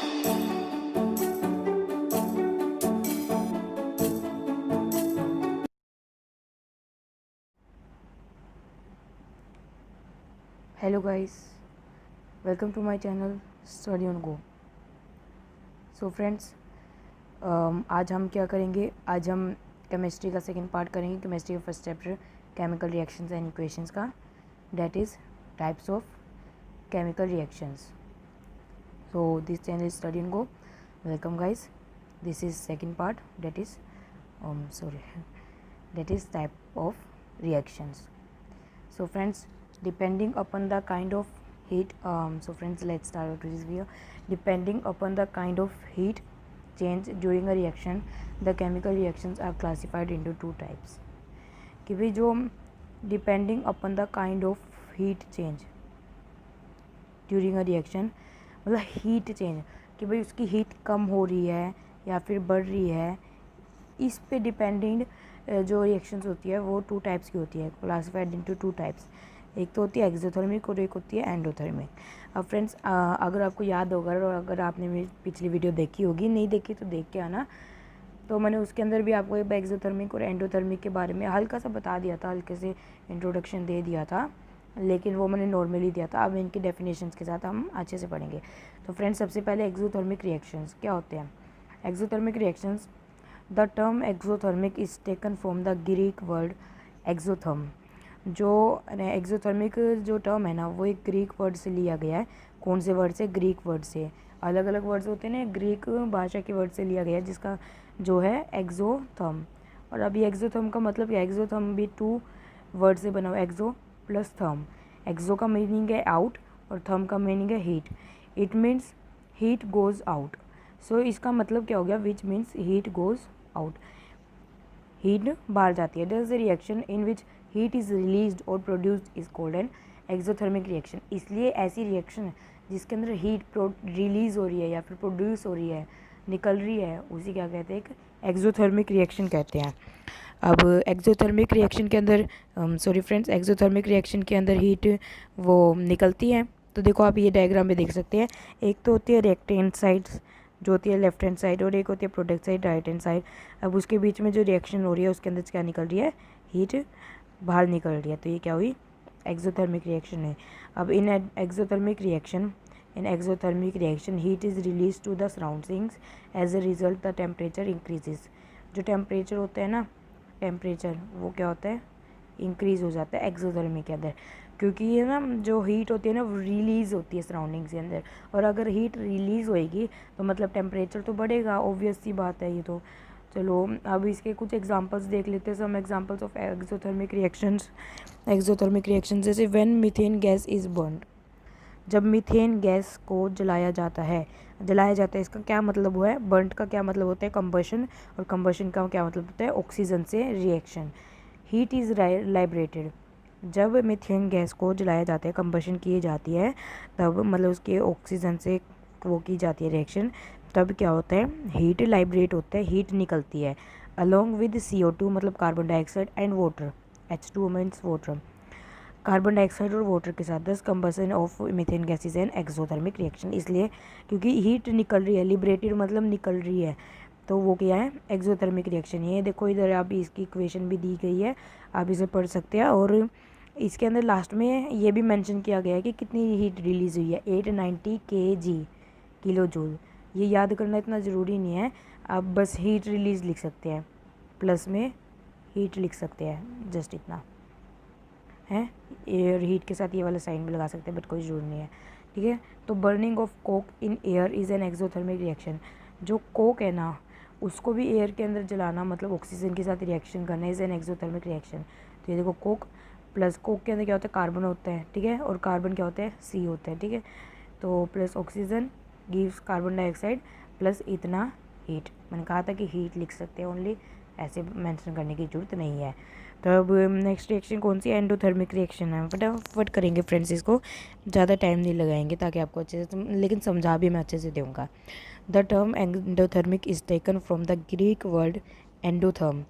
Hello guys, welcome to my channel Study On Go. So friends, आज हम क्या करेंगे? आज हम केमिस्ट्री का सेकंड पार्ट करेंगे। केमिस्ट्री का first chapter chemical reactions and equations का, that is types of chemical reactions. So this channel is Study On Go. Welcome guys, this is second part, that is type of reactions. So friends, depending upon the kind of heat, so friends, let's start with this video. Depending upon the kind of heat change during a reaction, the chemical reactions are classified into two types. कि भाई जो depending upon the kind of heat change during a reaction, मतलब heat change कि भाई उसकी heat कम हो रही है या फिर बढ़ रही है, इस पे डिपेंडिंग जो रिएक्शंस होती है वो टू टाइप्स की होती है, क्लासिफाइड इनटू टू टाइप्स. एक तो होती है एक्सोथर्मिक और एक होती है एंडोथर्मिक. अब फ्रेंड्स, अगर आपको याद होगा और अगर आपने मेरी पिछली वीडियो देखी होगी, नहीं देखी तो देख के आना, तो मैंने उसके अंदर भी आपको एक्सोथर्मिक और एंडोथर्मिक के बारे में हल्का सा बता दिया था, हल्के से इंट्रोडक्शन दे दिया था, लेकिन वो मैंने नॉर्मली दिया था. अब इनके डेफिनेशंस के साथ हम अच्छे से पढ़ेंगे. तो फ्रेंड्स, सबसे पहले एक्सोथर्मिक रिएक्शंस क्या होते हैं? Exothermic reactions, the term exothermic is taken from the Greek word exotherm. जो एक्सोथर्मिक जो टर्म है ना, वो एक ग्रीक वर्ड से लिया गया है. कौन से वर्ड से? ग्रीक वर्ड से. अलग अलग वर्ड्स होते हैं ना, ग्रीक भाषा के वर्ड से लिया गया है, जिसका जो है एक्सोथर्म. और अभी एक्सोथर्म का मतलब क्या है? एक्सोथर्म भी टू वर्ड से बना हुआ, एक्सो प्लस थर्म. एक्सो का मीनिंग है आउट और थर्म का मीनिंग है heat. It means heat goes out. So इसका मतलब क्या हो गया? Which means heat goes out, heat बाहर जाती है. This is a reaction in which heat is released or produced is called an exothermic reaction. इसलिए ऐसी रिएक्शन जिसके अंदर हीट रिलीज़ हो रही है या फिर प्रोड्यूस हो रही है, निकल रही है, उसी क्या कहते हैं? एक एक्सोथर्मिक रिएक्शन कहते हैं. अब एक्सोथर्मिक रिएक्शन के अंदर एक्सोथर्मिक रिएक्शन के अंदर हीट वो निकलती है. तो देखो, आप ये डायग्राम में देख सकते हैं. एक तो होती है रिएक्टेंट साइड्स, जो होती है लेफ्ट हैंड साइड, और एक होती है product side, right hand side. अब उसके बीच में जो रिएक्शन हो रही है उसके अंदर क्या निकल रही है? हीट बाहर निकल रही है. तो ये क्या हुई? एक्सोथर्मिक रिएक्शन है. अब in exothermic reaction heat is release to the surroundings. As a result the temperature increases. जो टेम्परेचर होता है ना, टेम्परेचर वो क्या होता है? इंक्रीज़ हो जाता है एक्सोथर्मिक के अंदर, क्योंकि ये ना जो हीट होती है ना वो रिलीज़ होती है सराउंडिंग्स के अंदर. और अगर हीट रिलीज़ होएगी तो मतलब टेम्परेचर तो बढ़ेगा, ऑब्वियस सी बात है ये तो. चलो, अब इसके कुछ एग्जांपल्स देख लेते हैं. Some examples of exothermic reactions जैसे when methane gas is burned. जब मीथेन गैस को जलाया जाता है, इसका क्या मतलब हुआ है? बर्न्ड का क्या मतलब होता है? कंबशन. और कंबशन का क्या मतलब होता है? ऑक्सीजन से रिएक्शन. Heat is लाइब्रेटेड. जब मीथेन गैस को जलाया जाता है, कंबशन की जाती है, तब मतलब उसके ऑक्सीजन से वो की जाती है रिएक्शन, तब क्या होता है? हीट लाइब्रेट होता है, हीट निकलती है. अलोंग विद CO2 मतलब carbon dioxide and water. H2 means water. Carbon dioxide और वाटर के साथ. दस combustion of methane gas is an exothermic reaction. इसलिए क्योंकि हीट निकल रही है, लिबरेटेड मतलब निकल रही है, तो वो क्या है? Exothermic reaction. ये देखो, इधर आप इसकी इक्वेशन भी दी गई है, आप इसे पढ़ सकते हैं. और इसके अंदर लास्ट में ये भी मेंशन किया गया है कि कितनी हीट रिलीज़ हुई है. 890 kg, किलो जूल. ये याद करना इतना ज़रूरी नहीं है, आप बस हीट रिलीज़ लिख सकते हैं, प्लस में हीट लिख सकते हैं, जस्ट इतना है. एयर हीट के साथ ये वाला साइन भी लगा सकते हैं, बट कोई ज़रूरी नहीं है. ठीक है. तो burning of Coke in air is an exothermic reaction. जो कोक है ना, उसको भी एयर के अंदर जलाना मतलब ऑक्सीजन के साथ रिएक्शन करना इज़ एन एक्सोथर्मिक रिएक्शन. तो ये देखो, कोक प्लस कोक के अंदर क्या होता है? कार्बन होता है. ठीक है. और कार्बन क्या होता है? C होता है. ठीक है. तो plus oxygen gives carbon dioxide plus इतना हीट. मैंने कहा था कि हीट लिख सकते हैं ओनली, ऐसे मेंशन करने की ज़रूरत नहीं है. तो अब नेक्स्ट रिएक्शन कौन सी? एंडोथर्मिक रिएक्शन है. फटाफट करेंगे फ्रेंड्स, इसको ज़्यादा टाइम नहीं लगाएंगे ताकि आपको अच्छे से, लेकिन समझा भी मैं अच्छे से दूँगा. The term endothermic is taken from the Greek word endotherm.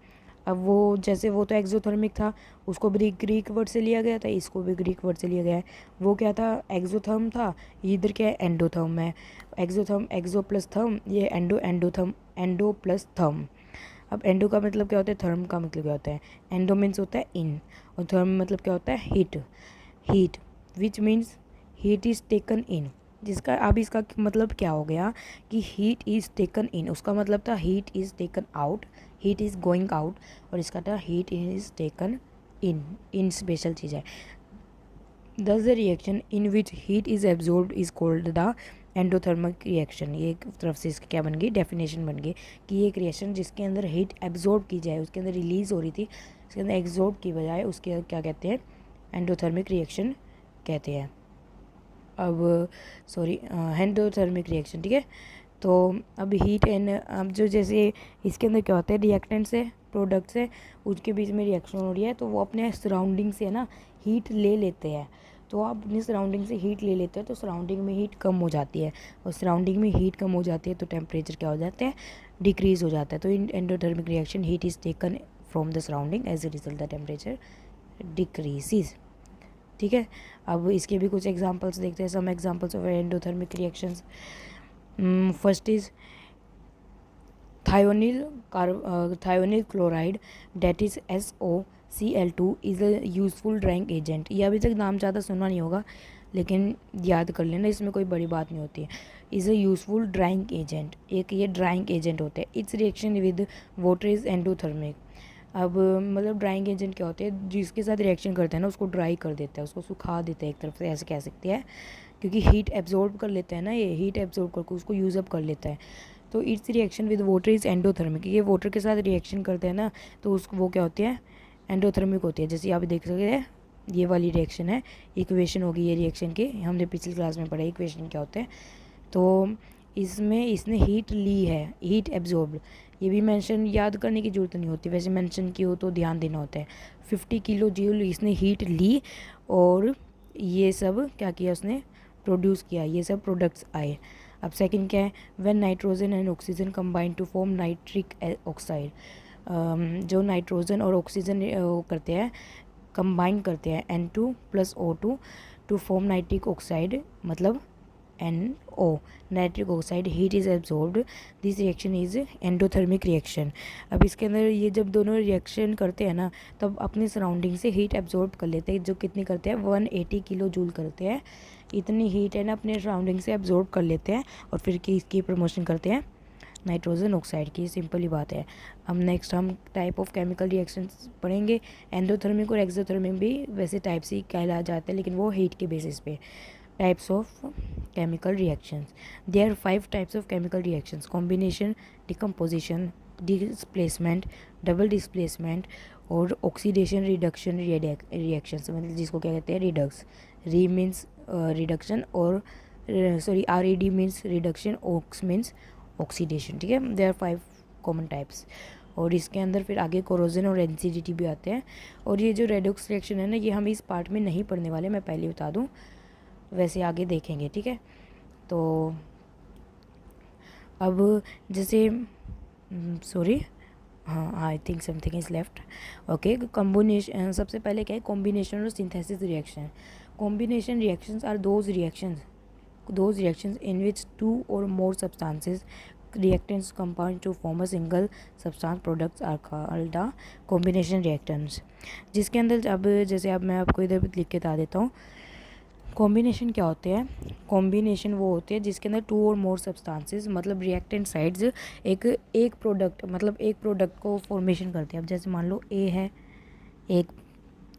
अब वो जैसे वो तो एक्सोथर्मिक था, उसको भी ग्रीक वर्ड से लिया गया था, इसको भी ग्रीक वर्ड से लिया गया है। वो क्या था, एक्सोथर्म था, इधर क्या है एंडोथर्म है। एक्सोथर्म एक्सो प्लस थर्म, ये एंडोथर्म एंडो प्लस थर्म। अब एंडो का मतलब क्या होता है, थर्म का मतलब क्या होता है। एंडो मीन्स होता है इन, और थर्म मतलब क्या होता है heat. Heat which means heat is taken इन, जिसका अब इसका मतलब क्या हो गया कि हीट इज़ टेकन इन, उसका मतलब था heat is taken out, heat is going out, और इसका था heat is taken in special चीज़ है। Thus the reaction in which heat is absorbed is called the endothermic reaction. ये एक तरफ से इसकी क्या बन गई, डेफिनेशन बन गई कि ये एक रिएक्शन जिसके अंदर हीट एब्जॉर्ब की जाए, उसके अंदर रिलीज़ हो रही थी, उसके अंदर एब्जॉर्ब की बजाय उसके क्या कहते हैं, एंडोथर्मिक रिएक्शन कहते हैं। अब सॉरी एंडोथर्मिक रिएक्शन, ठीक है। तो अब हीट एंड अब जो जैसे इसके अंदर क्या होता है, रिएक्टेंट्स है, प्रोडक्ट्स है, उसके बीच में रिएक्शन हो रही है, तो वो अपने सराउंडिंग से ना हीट ले लेते हैं। तो आप अपनी सराउंडिंग से हीट ले लेते हैं तो सराउंडिंग में हीट कम हो जाती है, और सराउंडिंग में हीट कम हो जाती है तो टेम्परेचर क्या हो जाता है, डिक्रीज़ हो जाता है। तो in endothermic reaction heat is taken from the surrounding, as a result the temperature decreases, ठीक है। अब इसके भी कुछ एग्जांपल्स देखते हैं, some examples of endothermic reactions. First is thionyl chloride, that is SOCl2 is a useful drying agent। ये अभी तक नाम ज़्यादा सुना नहीं होगा, लेकिन याद कर लेना, इसमें कोई बड़ी बात नहीं होती है। Is a useful drying agent, एक ये ड्राइंग एजेंट होते हैं। It's reaction with water is endothermic. अब मतलब ड्राइंग एजेंट क्या होते हैं, जिसके साथ रिएक्शन करते हैं ना उसको ड्राई कर देता है, उसको सुखा देता है, एक तरफ से ऐसे कह सकते हैं, क्योंकि हीट एब्जॉर्ब कर लेता है ना, ये हीट एब्जॉर्ब करके उसको यूज़ अप कर लेता है। तो it's reaction with water is endothermic, ये वाटर के साथ रिएक्शन करते हैं ना तो उसको वो क्या होती है, एंडोथर्मिक होती है। जैसे आप देख सकते हैं ये वाली रिएक्शन है, इक्वेशन होगी ये रिएक्शन की, हमने पिछली क्लास में पढ़ा इक्वेशन क्या होते हैं। तो इसमें इसने हीट ली है, हीट एब्जॉर्ब, ये भी मेंशन याद करने की ज़रूरत नहीं होती, वैसे मेंशन की हो तो ध्यान देना होता है। 50 किलो जूल इसने हीट ली, और ये सब क्या किया उसने, प्रोड्यूस किया, ये सब प्रोडक्ट्स आए। अब सेकंड क्या है, when nitrogen and oxygen combine to form nitric oxide, जो नाइट्रोजन और ऑक्सीजन करते हैं, कंबाइन करते हैं N2 + O2 to form nitric oxide, मतलब NO, nitric oxide, heat is absorbed, this reaction is endothermic reaction. अब इसके अंदर ये जब दोनों रिएक्शन करते हैं ना तब अपनी सराउंडिंग से हीट एब्जॉर्ब कर लेते हैं, जो कितनी करते हैं 180 किलो जूल करते हैं, इतनी हीट है ना अपने सराउंडिंग से एब्जॉर्ब कर लेते हैं, और फिर इसकी प्रमोशन करते हैं नाइट्रोजन ऑक्साइड की, सिंपल ही बात है। अब नेक्स्ट हम टाइप ऑफ केमिकल रिएक्शंस पढ़ेंगे। एंडोथर्मिक और एक्सोथर्मिक भी वैसे टाइप्स ही कहला जाते हैं, लेकिन वो हीट के बेसिस पे। Types of chemical reactions, there are 5 types of chemical reactions: combination, decomposition, displacement, double displacement और ऑक्सीडेशन रिडक्शन रिएक्शंस, मतलब जिसको क्या कहते हैं रिडक्स। री मीन्स रिडक्शन, और sorry RED means reduction, ox means oxidation, ठीक है। There are 5 common types. और इसके अंदर फिर आगे कोरोजन और एसिडिटी भी आते हैं। और ये जो रेडॉक्स रिएक्शन है ना, ये हम इस पार्ट में नहीं पढ़ने वाले, मैं पहले बता दूं, वैसे आगे देखेंगे, ठीक है। तो अब जैसे सॉरी हाँ, I think something is left, okay. Combination, सबसे पहले क्या है, कॉम्बिनेशन और synthesis reaction. Combination reactions are those reactions in which 2 or more substances reactants combine to form a single substance, products are called the combination reactants। जिसके अंदर अब जैसे अब मैं आपको इधर लिख के बता देता हूँ, कॉम्बिनेशन क्या होते हैं। कॉम्बिनेशन वो होते हैं जिसके अंदर 2 और मोर सब्सटेंसेस, मतलब रिएक्टेंट साइड्स एक प्रोडक्ट, मतलब एक प्रोडक्ट को फॉर्मेशन करते हैं। अब जैसे मान लो A है एक,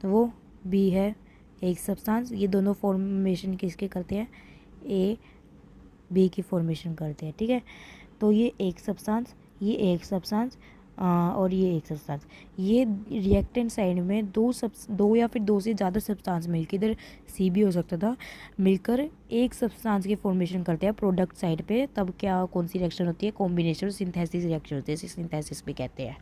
वो B है एक सब्सटेंस, ये दोनों फॉर्मेशन किसके करते हैं, A B की फॉर्मेशन करते हैं, ठीक है। तो ये एक सब्सटेंस, ये एक सब्सटेंस, और ये एक सब्सटेंस, ये रिएक्टेंट साइड में दो या फिर दो से ज़्यादा सब्सटेंस मिलकर, इधर C भी हो सकता था, मिलकर एक सब्सटेंस की फॉर्मेशन करते हैं प्रोडक्ट साइड पे। तब क्या कौन सी रिएक्शन होती है, कॉम्बिनेशन सिंथेसिस रिएक्शन होती है, इसे सिंथेसिस भी कहते हैं।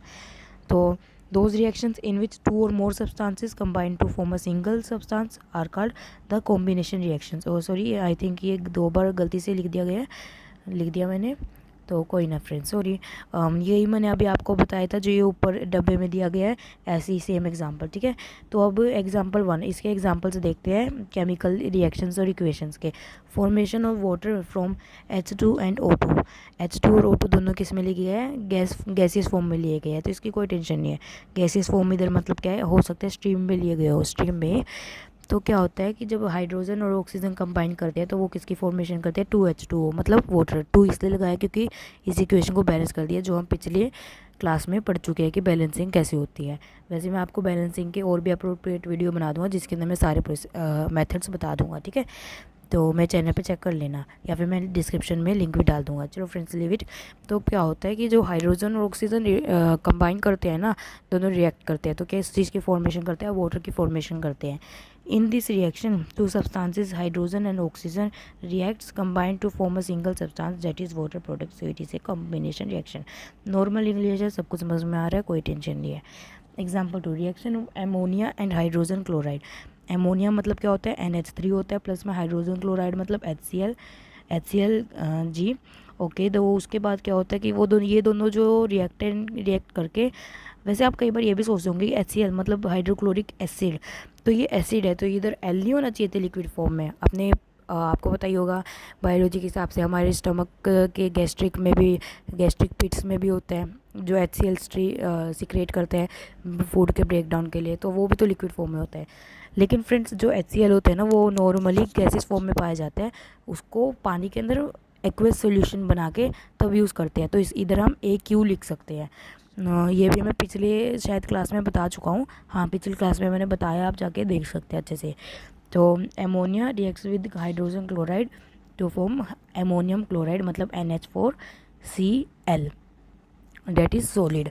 तो those reactions in which 2 or more substances combine to form a single substance are called the combination reactions। oh sorry, I think ये 2 बार गलती से लिख दिया मैंने, तो कोई ना फ्रेंड्स, सॉरी। यही मैंने अभी आपको बताया था जो ये ऊपर डब्बे में दिया गया है, ऐसी सेम एग्जांपल, ठीक है। तो अब एग्जांपल 1, इसके एग्जांपल्स देखते हैं केमिकल रिएक्शंस और इक्वेशंस के। Formation of water from H2 and O2। H2 और O2 दोनों किस में लिए गए हैं, गैसियस फॉर्म में लिए गए हैं, तो इसकी कोई टेंशन नहीं है। गैसियस फॉर्म इधर मतलब क्या है, हो सकता है स्ट्रीम में लिए गए हो, स्ट्रीम में। तो क्या होता है कि जब हाइड्रोजन और ऑक्सीजन कंबाइन करते हैं तो वो किसकी फॉर्मेशन करते हैं, 2H2O, मतलब वाटर। 2 इसलिए लगाया क्योंकि इस इक्वेशन को बैलेंस कर दिया, जो हम पिछले क्लास में पढ़ चुके हैं कि बैलेंसिंग कैसे होती है। वैसे मैं आपको बैलेंसिंग के और भी अप्रोप्रिएट वीडियो बना दूंगा जिसके अंदर मैं सारे मेथड्स बता दूंगा, ठीक है। तो मैं चैनल पे चेक कर लेना, या फिर मैं डिस्क्रिप्शन में लिंक भी डाल दूंगा। चलो फ्रेंड्स, लीव इट। तो क्या होता है कि जो हाइड्रोजन और ऑक्सीजन कंबाइन करते हैं ना, दोनों रिएक्ट करते हैं, तो क्या इस चीज़ की फॉर्मेशन करते हैं, वाटर की फॉर्मेशन करते हैं। In this reaction two substances hydrogen and oxygen reacts combine to form a single substance that is water product, so it is a combination reaction. Normal English है, सब कुछ समझ में आ रहा है, कोई टेंशन नहीं है। Example 2, reaction of ammonia and hydrogen chloride. Ammonia मतलब क्या होता है, NH3 होता है, प्लस में हाइड्रोजन क्लोराइड मतलब HCl जी। ओके, तो उसके बाद क्या होता है कि वो दोनों, ये दोनों जो रिएक्ट करके, वैसे आप कई बार ये भी सोचते होंगे कि HCl मतलब हाइड्रोक्लोरिक एसिड, तो ये एसिड है, तो इधर एल नहीं होना चाहिए थे लिक्विड फॉर्म में। अपने आपको पता ही होगा बायोलॉजी के हिसाब से हमारे स्टमक के गैस्ट्रिक पिट्स में भी होता है जो HCl सिक्रेट करते हैं फूड के ब्रेकडाउन के लिए, तो वो भी तो लिक्विड फॉर्म में होता है। लेकिन फ्रेंड्स, जो HCl होते हैं ना, वो नॉर्मली गैसेस फॉर्म में पाए जाते हैं, उसको पानी के अंदर एक्वस सॉल्यूशन बना के तब यूज़ करते हैं, तो इधर हम AQ लिख सकते हैं। ये भी मैं पिछले शायद क्लास में बता चुका हूँ, हाँ पिछली क्लास में मैंने बताया, आप जाके देख सकते हैं अच्छे से। तो ammonia reacts with hydrogen chloride to form ammonium chloride मतलब NH4Cl, that is solid.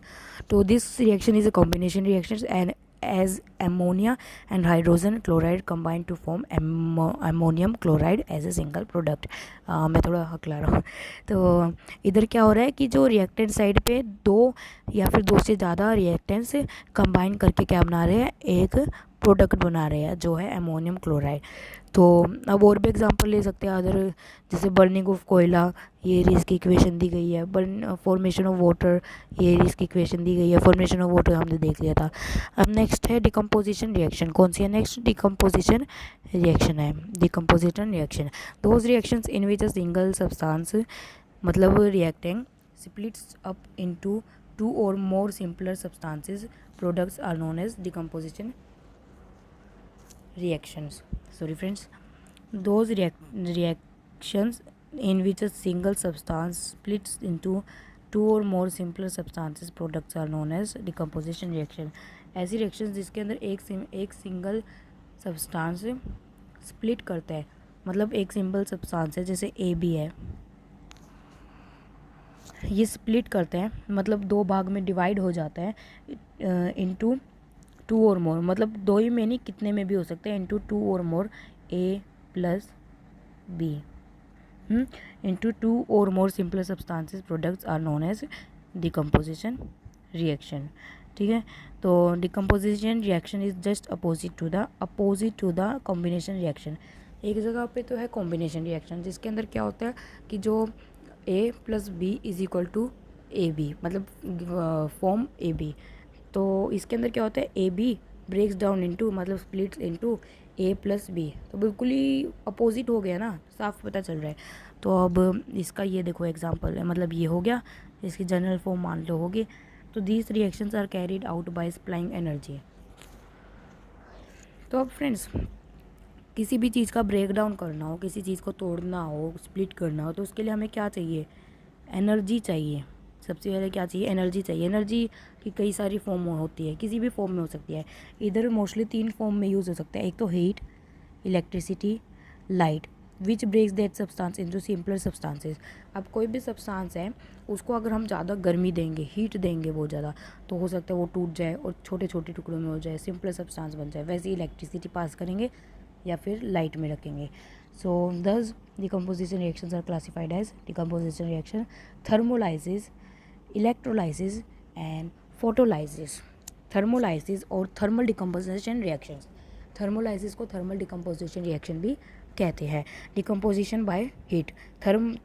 So this reaction is a combination reaction, and as ammonia and hydrogen chloride combine to form ammonium chloride as a single product. मैं थोड़ा हकला रहा हूँ। तो इधर क्या हो रहा है कि जो रिएक्टेंट साइड पे दो या फिर दो से ज़्यादा रिएक्टेंट्स कंबाइन करके क्या बना रहे हैं, एक प्रोडक्ट बना रहे हैं जो है अमोनियम क्लोराइड। तो अब और भी एग्जांपल ले सकते हैं अदर, जैसे बर्निंग ऑफ कोयला, ये इसकी इक्वेशन दी गई है। फॉर्मेशन ऑफ वाटर, ये इसकी इक्वेशन दी गई है। फॉर्मेशन ऑफ वाटर हमने देख लिया था। अब नेक्स्ट है डिकम्पोजिशन रिएक्शन। कौन सी है नेक्स्ट, डिकम्पोजिशन रिएक्शन है। Decomposition reaction, those reactions in which a single substance मतलब reacting splits up into two or more simpler substances, products are known as decomposition reactions. Sorry friends, those reactions in which a single substance splits into two or more simpler substances, products are known as decomposition reaction. ऐसी reactions जिसके अंदर एक single substance split करता है, मतलब एक simple substance है जैसे AB है, ये स्प्लिट करते हैं मतलब दो भाग में डिवाइड हो जाता है इनटू टू और मोर, मतलब दो ही में नहीं कितने में भी हो सकते हैं, into two or more A plus B into two or more simple substances products are known as decomposition reaction. ठीक है, तो decomposition reaction is just opposite to the combination reaction. एक जगह पे तो है कॉम्बिनेशन रिएक्शन जिसके अंदर क्या होता है कि जो A plus B is equal to AB, मतलब फॉर्म AB, तो इसके अंदर क्या होता है AB ब्रेक्स डाउन इनटू मतलब splits into A plus B, तो बिल्कुल ही अपोजिट हो गया ना, साफ पता चल रहा है। तो अब इसका ये देखो एग्जांपल है, मतलब ये हो गया, इसकी जनरल फॉर्म मान लो होगी। तो these reactions are carried out by supplying energy. तो अब फ्रेंड्स, किसी भी चीज़ का ब्रेक डाउन करना हो, किसी चीज़ को तोड़ना हो, स्प्लिट करना हो, तो उसके लिए हमें क्या चाहिए, एनर्जी चाहिए। सबसे पहले क्या चाहिए, एनर्जी चाहिए। एनर्जी की कई सारी फॉर्म होती है, किसी भी फॉर्म में हो सकती है। इधर मोस्टली 3 फॉर्म में यूज़ हो सकता है, एक तो heat, electricity, light, which breaks that substance into simpler substances. अब कोई भी सब्सटेंस है उसको अगर हम ज़्यादा गर्मी देंगे, हीट देंगे बहुत ज़्यादा, तो हो सकता है वो टूट जाए और छोटे छोटे टुकड़ों में हो जाए, सिंपलर सब्सटेंस बन जाए। वैसे ही इलेक्ट्रिसिटी पास करेंगे या फिर लाइट में रखेंगे। So these decomposition reactions are classified as decomposition reaction, thermolysis, electrolysis and photolysis. Thermolysis और थर्मल डिकम्पोजिशन रिएक्शंस, थर्मोलाइसिस को थर्मल डिकम्पोजिशन रिएक्शन भी कहते हैं। डिकम्पोजिशन बाय हीट, थर्म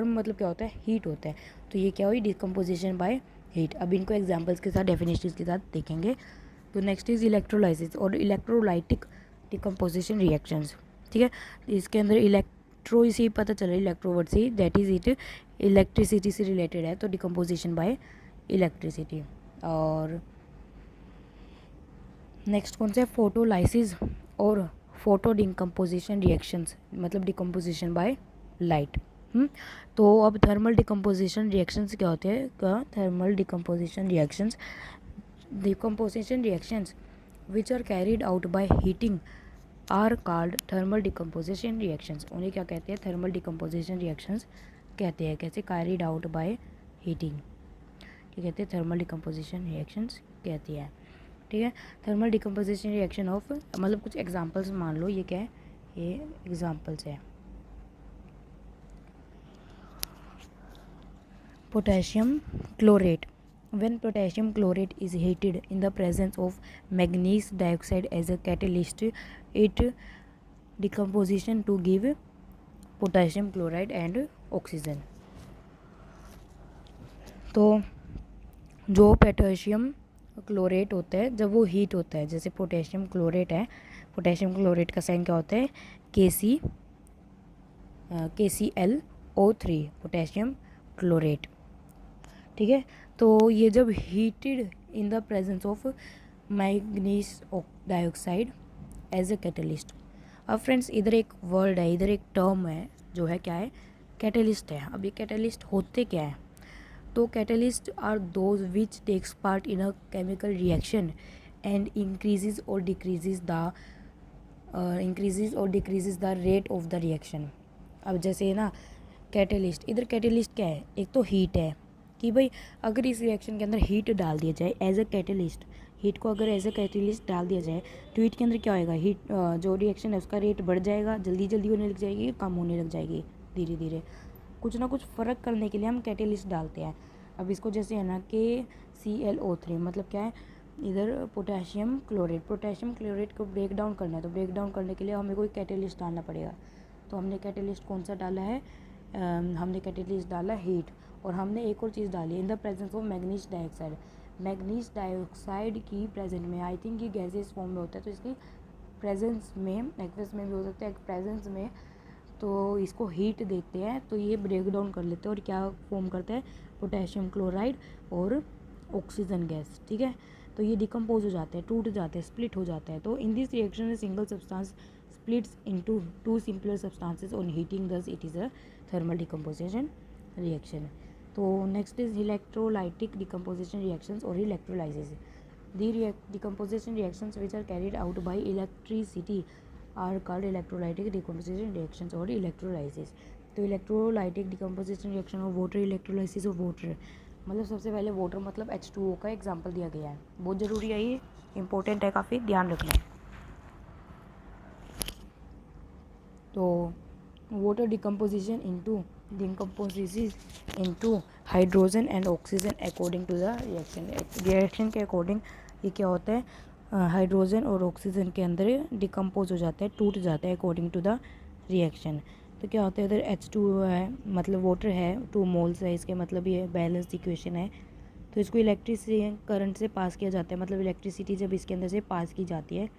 मतलब क्या होता है, हीट होता है। तो ये क्या हुई, डिकम्पोजिशन बाय हीट। अब इनको एग्जांपल्स के साथ, डेफिनेशंस के साथ देखेंगे। तो नेक्स्ट इज इलेक्ट्रोलाइसिस और इलेक्ट्रोलाइटिक डिकम्पोजिशन रिएक्शंस। ठीक है, इसके अंदर इलेक्ट्रो से पता चला, इलेक्ट्रोवर्ड से, दैट इज इट इलेक्ट्रिसिटी से रिलेटेड है, तो डिकम्पोजिशन बाय इलेक्ट्रिसिटी। और नेक्स्ट कौन सा है, फोटोलाइसिस और फोटो डिकम्पोजिशन रिएक्शंस, मतलब डिकम्पोजिशन बाय लाइट। तो अब थर्मल डिकम्पोजिशन रिएक्शंस क्या होते हैं, thermal decomposition reactions, decomposition reactions which are carried out by heating are called thermal decomposition reactions. उन्हें क्या कहते हैं, थर्मल डिकम्पोजिशन रिएक्शंस कहते हैं। कैसे, कैरिड आउट बाय हीटिंग, क्या कहते हैं, थर्मल डिकम्पोजिशन रिएक्शंस कहती है। ठीक है, थर्मल डिकम्पोजिशन रिएक्शन ऑफ, मतलब कुछ एग्जांपल्स मान लो, ये क्या है, ये एग्जांपल्स है। Potassium chlorate, when potassium chlorate is heated in the presence of manganese dioxide as a catalyst, it decomposition to give potassium chloride and oxygen। तो जो पोटेशियम क्लोरेट होता है, जब वो हीट होता है, जैसे पोटेशियम क्लोरेट है, पोटेशियम क्लोरेट का साइन क्या होता है, KClO3, पोटेशियम क्लोरेट। ठीक है, तो ये जब heated in the presence of manganese dioxide as a catalyst. अब फ्रेंड्स इधर एक वर्ड है, इधर एक टर्म है जो है क्या है, कैटलिस्ट है। अब ये कैटलिस्ट होते क्या है, तो catalyst are those which takes part in a chemical reaction and increases or decreases the rate of the reaction. अब जैसे ना कैटलिस्ट, इधर कैटलिस्ट क्या है, एक तो हीट है कि भाई अगर इस रिएक्शन के अंदर हीट डाल दिया जाए एज अ कैटलिस्ट, हीट को अगर एज अ कैटलिस्ट डाल दिया जाए तो हीट के अंदर क्या होएगा, हीट जो रिएक्शन है उसका रेट बढ़ जाएगा, जल्दी जल्दी होने लग जाएगी, कम होने लग जाएगी धीरे धीरे। कुछ ना कुछ फ़र्क करने के लिए हम कैटलिस्ट डालते हैं। अब इसको जैसे है ना KClO3, मतलब क्या है, इधर पोटेशियम क्लोरेट को ब्रेक डाउन करना है, तो ब्रेक डाउन करने के लिए हमें कोई कैटलिस्ट डालना पड़ेगा। तो हमने कैटलिस्ट कौन सा डाला है, हमने कैटलिस्ट डाला हीट, और हमने एक और चीज़ डाली इन the presence of manganese dioxide. Manganese dioxide की प्रेजेंट में, आई थिंक ये गैसेस फॉर्म में होता है, तो इसकी प्रेजेंस में, एक्वस में भी हो सकता है, प्रेजेंस में, तो इसको हीट देते हैं, तो ये ब्रेक डाउन कर लेते हैं और क्या फॉर्म करता है, पोटेशियम क्लोराइड और ऑक्सीजन गैस। ठीक है, तो ये डिकम्पोज हो जाते हैं, टूट जाते हैं, स्प्लिट हो जाते हैं। तो इन this reaction single substance splits into two simpler substances on heating, thus it is a thermal decomposition reaction। तो next is electrolytic decomposition reactions or electrolysis। The decomposition reactions which are carried out by electricity are called electrolytic decomposition reactions or electrolysis। तो electrolytic decomposition reaction और water electrolysis of water, मतलब सबसे पहले water मतलब H2O का example दिया गया है, बहुत ज़रूरी है, ये इंपॉर्टेंट है, काफ़ी ध्यान रखना है। तो water decomposition into hydrogen and oxygen according to the reaction के अकॉर्डिंग ये क्या होता है, हाइड्रोजन और ऑक्सीजन के अंदर डिकम्पोज हो जाता है, टूट जाता है अकॉर्डिंग टू द रिएक्शन। तो क्या होता है, इधर H2O है, मतलब वाटर है, 2 मोल्स है, इसके मतलब ये बैलेंस इक्वेशन है। तो इसको इलेक्ट्रिसिटी करंट से पास किया जाता है, मतलब इलेक्ट्रिसिटी जब इसके अंदर से पास की जाती है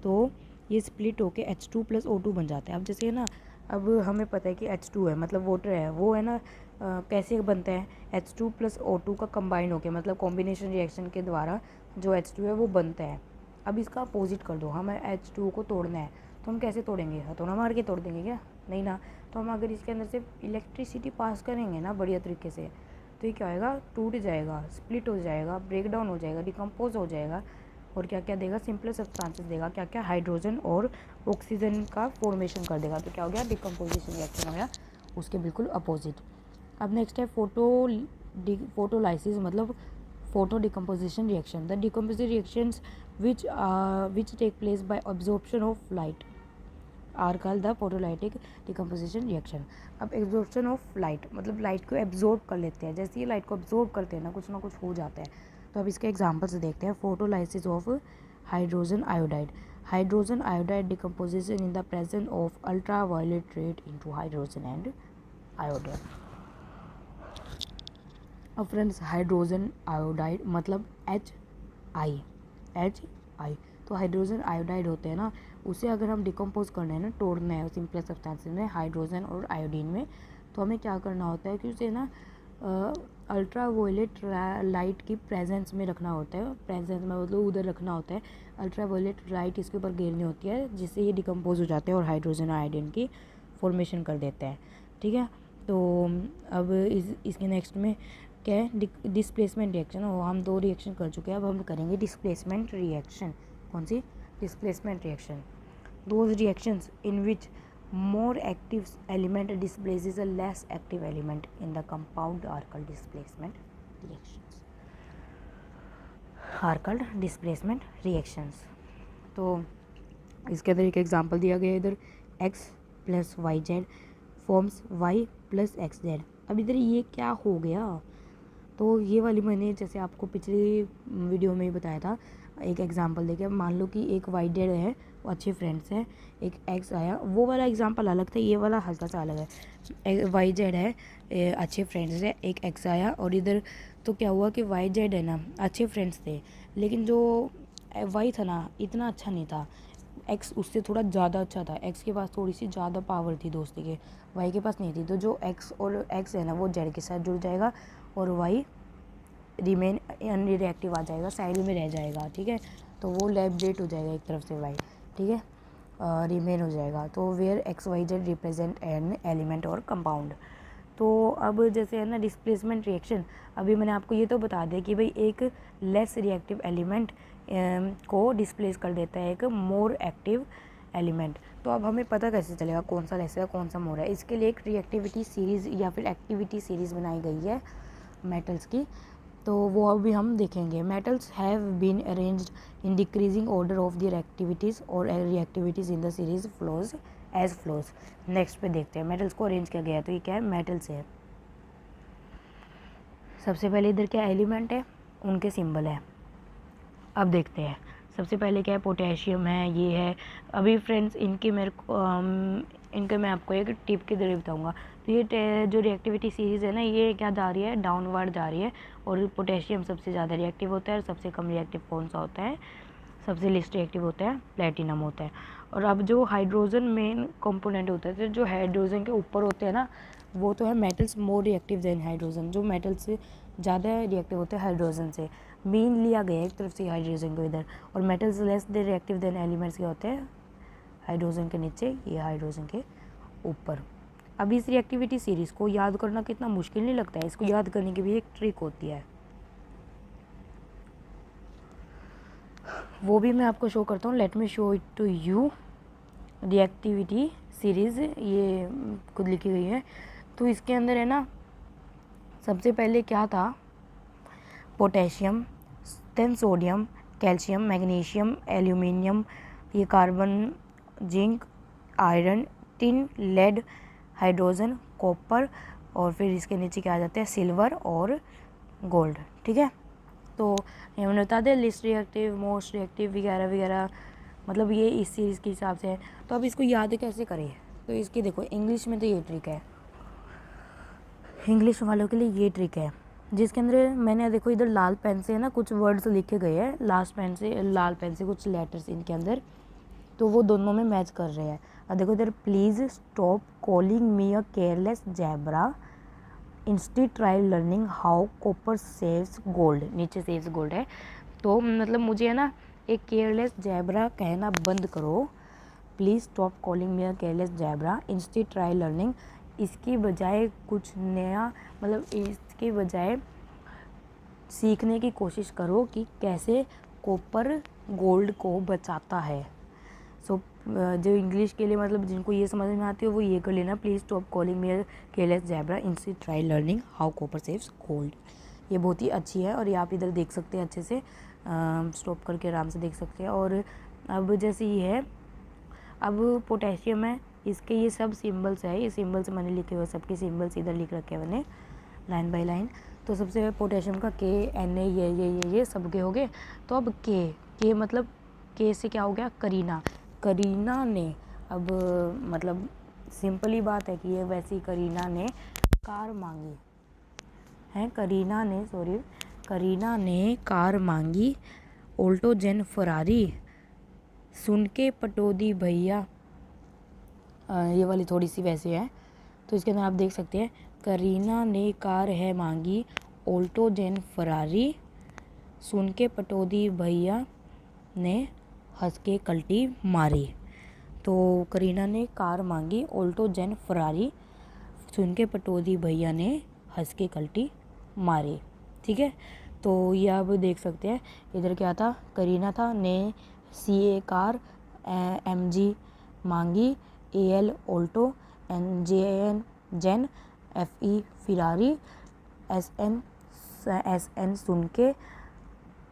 तो ये स्प्लिट होके H2+O2 बन जाता है। अब जैसे है ना, अब हमें पता है कि H2 है, मतलब वाटर है, वो है ना कैसे बनता है, H2+O2 का कंबाइन होके, मतलब कॉम्बिनेशन रिएक्शन के द्वारा जो H2 है वो बनता है। अब इसका अपोजिट कर दो, हमें H2 को तोड़ना है, तो हम कैसे तोड़ेंगे, हथौड़ा मार के तोड़ देंगे क्या, नहीं ना। तो हम अगर इसके अंदर से इलेक्ट्रिसिटी पास करेंगे ना बढ़िया तरीके से, तो ये क्या होएगा, टूट जाएगा, स्प्लिट हो जाएगा, ब्रेक डाउन हो जाएगा, डिकम्पोज हो जाएगा, और क्या क्या देगा, सिंपल सब्सटेंसेस देगा, क्या क्या, हाइड्रोजन और ऑक्सीजन का फॉर्मेशन कर देगा। तो क्या हो गया, डिकम्पोजिशन रिएक्शन हो गया, उसके बिल्कुल अपोजिट। अब नेक्स्ट है फोटोलाइसिस, मतलब photo decomposition reaction. The decomposition reactions which take place by absorption of light are called the photolytic decomposition reaction. अब एब्जॉर्प्शन ऑफ लाइट, मतलब लाइट को एब्जॉर्ब कर लेते हैं, जैसे ये लाइट को एब्जॉर्ब करते हैं ना कुछ हो जाता है। तो अब इसके एग्जांपल्स देखते हैं। Photolysis of hydrogen iodide, hydrogen iodide decomposition in the presence of ultraviolet rate into hydrogen and iodine. अब फ्रेंड्स हाइड्रोजन आयोडाइड मतलब एच आई, तो हाइड्रोजन आयोडाइड होते हैं ना, उसे अगर हम डिकम्पोज करना है ना, तोड़ना है सिंपल सब्सटेंसेस में हाइड्रोजन और आयोडीन में, तो हमें क्या करना होता है कि उसे ना अल्ट्रावायलेट लाइट की प्रेजेंस में रखना होता है, प्रेजेंस में मतलब उधर रखना होता है, अल्ट्रावायलेट लाइट इसके ऊपर गिरनी होती है, जिससे ये डिकम्पोज हो जाते हैं और हाइड्रोजन आयोडीन की फॉर्मेशन कर देते हैं। ठीक है, तो अब इसके नेक्स्ट में क्या है, डिस्प्लेसमेंट रिएक्शन। और हम 2 रिएक्शन कर चुके हैं, अब हम करेंगे डिस्प्लेसमेंट रिएक्शन। कौन सी? Displacement reaction. Those reactions in which more active element displaces a less active element in the compound are called displacement reactions, are called displacement reactions। तो इसके अंदर एक एग्जांपल दिया गया है, इधर x plus Y Z forms y plus X Z. अब इधर ये क्या हो गया, तो ये वाली मैंने जैसे आपको पिछली वीडियो में ही बताया था, एक एग्जांपल देके, मान लो कि एक वाई जेड है, वो अच्छे फ्रेंड्स हैं, एक एक्स आया, वो वाला एग्जांपल अलग था, ये वाला हल्का सा अलग है। वाई जेड है, अच्छे फ्रेंड्स है, एक एक्स आया, और इधर तो क्या हुआ कि वाई जेड है ना, अच्छे फ्रेंड्स थे, लेकिन जो वाई था ना इतना अच्छा नहीं था, एक्स उससे थोड़ा ज़्यादा अच्छा था, एक्स के पास थोड़ी सी ज़्यादा पावर थी दोस्ती के, वाई के पास नहीं थी। तो जो एक्स और एक्स है ना वो जेड के साथ जुड़ जाएगा और वाई रिमेन अनरिएक्टिव आ जाएगा, साइड में रह जाएगा। ठीक है, तो वो लेफ्ट हो जाएगा एक तरफ से वाई, ठीक है, रिमेन हो जाएगा। तो where X Y Z represent an element और कंपाउंड। तो अब जैसे है ना डिस्प्लेसमेंट रिएक्शन, अभी मैंने आपको ये तो बता दिया कि भाई एक लेस रिएक्टिव एलिमेंट को डिस्प्लेस कर देता है एक मोर एक्टिव एलिमेंट। तो अब हमें पता कैसे चलेगा कौन सा लेस है कौन सा मोर है? इसके लिए एक रिएक्टिविटी सीरीज़ या फिर एक्टिविटी सीरीज़ बनाई गई है मेटल्स की, तो वो अभी हम देखेंगे। Metals have been arranged in decreasing order of their activities or reactivities in the series follows as follows. Next पे देखते हैं मेटल्स को अरेंज किया गया है, तो ये क्या है? मेटल्स है। सबसे पहले इधर क्या एलिमेंट है, उनके सिंबल है। अब देखते हैं सबसे पहले क्या है, पोटेशियम है, ये है। अभी फ्रेंड्स इनके इनके मैं आपको एक टिप के जरिए बताऊंगा। तो ये जो रिएक्टिविटी सीरीज़ है ना, ये क्या जा रही है, डाउनवर्ड जा रही है, और पोटेशियम सबसे ज़्यादा रिएक्टिव होता है और सबसे कम रिएक्टिव कौन सा होता है? सबसे लिस्ट रिएक्टिव होता है प्लेटिनम होता है। और अब जो हाइड्रोजन मेन कंपोनेंट होता है, तो जो हाइड्रोजन के ऊपर होते हैं ना, वो तो है metals more reactive than hydrogen, जो मेटल से ज़्यादा रिएक्टिव होते हैं हाइड्रोजन से। मीन लिया गया है एक तरफ से हाइड्रोजन को इधर, और मेटल्स लेस दे रिएक्टिव देन एलिमेंट्स के होते हैं हाइड्रोजन के नीचे, ये हाइड्रोजन के ऊपर। अब इस रिएक्टिविटी सीरीज़ को याद करना कितना मुश्किल नहीं लगता है, इसको याद करने की भी एक ट्रिक होती है, वो भी मैं आपको शो करता हूँ। Let me show it to you. Reactivity series ये खुद लिखी गई है। तो इसके अंदर है ना, सबसे पहले क्या था, potassium, then sodium, calcium, magnesium, aluminium, ये carbon, zinc, iron, tin, lead, hydrogen, copper, और फिर इसके नीचे क्या आ जाते हैं, सिल्वर और गोल्ड। ठीक है, तो ये मैंने बता दिया लिस्ट रिएक्टिव, मोस्ट रिएक्टिव वगैरह वगैरह, मतलब ये इस सीरीज़ के हिसाब से है। तो अब इसको याद कैसे करें? तो इसकी देखो इंग्लिश में तो ये ट्रिक है, इंग्लिश वालों के लिए ये ट्रिक है, जिसके अंदर मैंने देखो इधर लाल पेन से है ना कुछ वर्ड्स लिखे गए हैं, लाल पेन से कुछ लेटर्स इनके अंदर, तो वो दोनों में मैच कर रहे हैं। अब देखो इधर, please stop calling me a careless zebra, instead try learning how copper saves gold. नीचे सेव्स गोल्ड है, तो मतलब मुझे है ना एक केयरलेस जैबरा कहना बंद करो, please stop calling me a careless zebra, instead try learning, इसकी बजाय कुछ नया, मतलब इसके बजाय सीखने की कोशिश करो कि कैसे कॉपर गोल्ड को बचाता है। सो जो इंग्लिश के लिए मतलब जिनको ये समझ में आती है वो ये कर लेना, please stop calling me a careless zebra, instead try learning how copper saves gold. ये बहुत ही अच्छी है, और ये आप इधर देख सकते हैं अच्छे से, स्टॉप करके आराम से देख सकते हैं। और अब जैसे ये है, अब पोटेशियम है, इसके ये सब सिंबल्स है, ये सिंबल्स मैंने लिखे हुए, सबके सिंबल्स इधर लिख रखे हैं मैंने लाइन बाय लाइन। तो सबसे पोटेशियम का के, एन ए, ये सबके हो गए। तो अब के मतलब के से क्या हो गया करीना, करीना ने, अब मतलब सिंपली बात है कि ये वैसी करीना ने कार मांगी है, करीना ने कार मांगी, ऑल्टो जेन फरारी, सुन के पटोदी भैया, ये वाली थोड़ी सी वैसे है, तो इसके अंदर आप देख सकते हैं करीना ने कार है मांगी, ऑल्टो जेन फरारी, सुन के पटोदी भैया ने हंस के कल्टी मारी। तो करीना ने कार मांगी, ऑल्टो जेन फरारी, सुन के पटोदी भैया ने हंस के कल्टी मारी। ठीक है, तो ये आप देख सकते हैं इधर क्या था, करीना था, ने CA कार, MG मांगी, AL ऑल्टो, JN जेन, FE फिरारी, SN सुन के,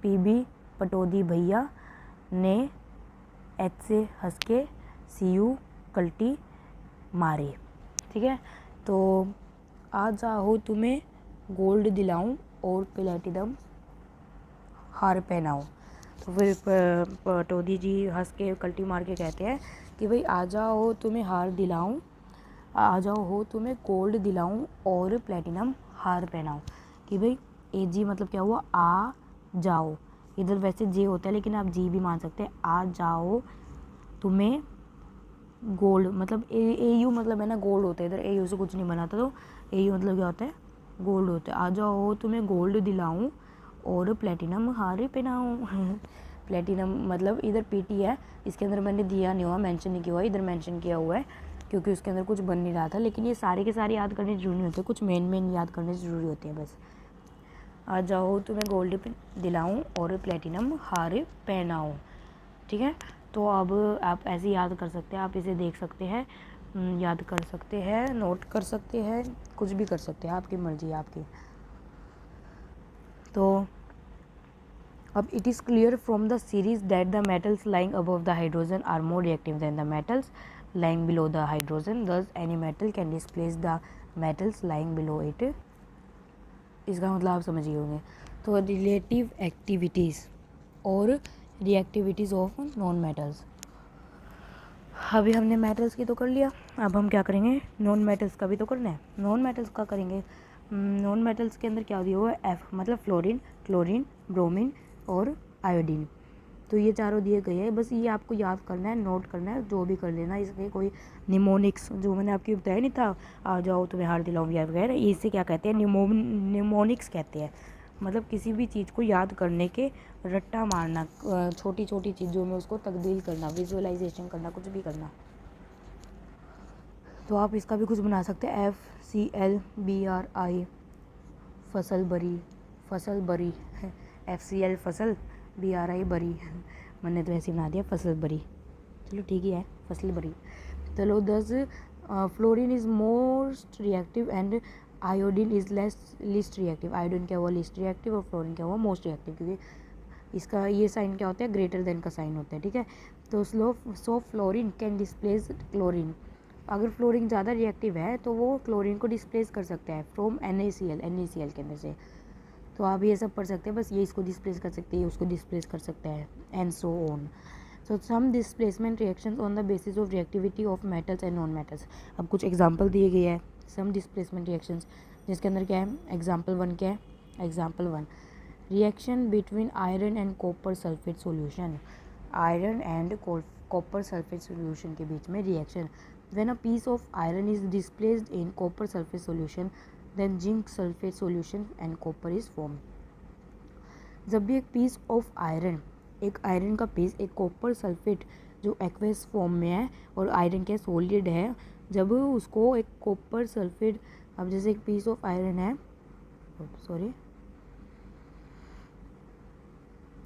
PB पटोदी भैया ने H से हंस के CU कल्टी मारी। ठीक है, तो आ जाओ तुम्हें गोल्ड दिलाऊं और प्लेटिनम हार पहनाऊं। तो फिर पटोदी जी हंस के कल्टी मार के कहते हैं कि भाई आ जाओ तुम्हें हार दिलाऊं, आ जाओ हो तुम्हें गोल्ड दिलाऊं और प्लेटिनम हार पहनाऊं। कि भाई AG मतलब क्या हुआ, आ जाओ, इधर वैसे जे होता है लेकिन आप जी भी मान सकते हैं, आ जाओ तुम्हें गोल्ड, मतलब AU मतलब है ना गोल्ड होता है, इधर AU से कुछ नहीं बनाता, तो AU मतलब क्या होता है, गोल्ड होता है। आ जाओ तुम्हें गोल्ड दिलाऊं और प्लेटिनम हार पहनाऊं। प्लेटिनम मतलब इधर PT है, इसके अंदर मैंने दिया नहीं हुआ, मेंशन नहीं किया हुआ, इधर मेंशन किया हुआ है क्योंकि उसके अंदर कुछ बन नहीं रहा था, लेकिन ये सारे के सारे याद करने जरूरी नहीं होते, कुछ मेन याद करने ज़रूरी होते हैं बस। आ जाओ तुम्हें गोल्ड दिलाऊं और प्लेटिनम हार पहनाऊं। ठीक है, तो अब आप ऐसे याद कर सकते हैं, आप इसे देख सकते हैं, याद कर सकते हैं, नोट कर सकते हैं, कुछ भी कर सकते हैं, आपकी मर्जी है आपकी। तो अब it is clear from the series that the metals lying above the hydrogen are more reactive than the metals lying below the hydrogen, thus any metal can displace the metals lying below it. इसका मतलब आप समझ गए होंगे। तो relative activities or reactivities of non metals. अभी हमने metals की तो कर लिया, अब हम क्या करेंगे, नॉन मेटल्स का भी तो करना है। नॉन मेटल्स का करेंगे, नॉन मेटल्स के अंदर क्या दिया हुआ है, F मतलब फ्लोरीन, क्लोरीन, ब्रोमीन और आयोडीन। तो ये चारों दिए गए हैं, बस ये आपको याद करना है, नोट करना है, जो भी कर लेना। इसमें कोई निमोनिक्स जो मैंने आपकी बताया नहीं था, आ जाओ तुम्हें हार दिलाऊं या वगैरह, इसे क्या कहते हैं, निमोनिक्स कहते हैं। मतलब किसी भी चीज़ को याद करने के रट्टा मारना, छोटी छोटी चीज़ों में उसको तब्दील करना, विजुअलाइजेशन करना, कुछ भी करना। तो आप इसका भी कुछ बना सकते हैं, FCLBRI फसल बरी, फसल बरी, FCL फसल, BRI बरी, मैंने तो ऐसे बना दिया फसल बरी, चलो ठीक ही है, फसल बरी। चलो 10 fluorine is most reactive and iodine is least reactive. Iodine क्या हुआ, लिस्ट रिएक्टिव, और फ्लोरीन क्या हुआ, मोस्ट रिएक्टिव, क्योंकि इसका ये साइन क्या होता है, ग्रेटर देन का साइन होता है। ठीक है, तो सो फ्लोरीन कैन डिस्प्लेस क्लोरीन। अगर फ्लोरीन ज़्यादा रिएक्टिव है तो वो क्लोरीन को डिस्प्लेस कर सकता है फ्रॉम NaCl के अंदर से। तो आप ये सब पढ़ सकते हैं, बस ये इसको डिस्प्लेस कर सकते हैं, उसको डिस्प्लेस कर सकता है, and so on. So some displacement reactions on the basis of reactivity of metals and non metals. अब कुछ एग्जांपल दिए गए हैं, सम डिस्प्लेसमेंट रिएक्शंस, जिसके अंदर क्या है, एग्जांपल 1 क्या है, example 1 reaction between iron and copper sulphate solution. Iron and copper sulphate solution के बीच में reaction. When a piece of iron is displaced in copper sulphate solution then zinc sulphate solution and copper is form. जब भी एक piece of iron, एक iron का piece एक copper sulphate जो एक्वेस फॉर्म में है और आयरन क्या सॉलिड है, जब उसको एक कॉपर सल्फेट, अब जैसे एक पीस ऑफ आयरन है, सॉरी,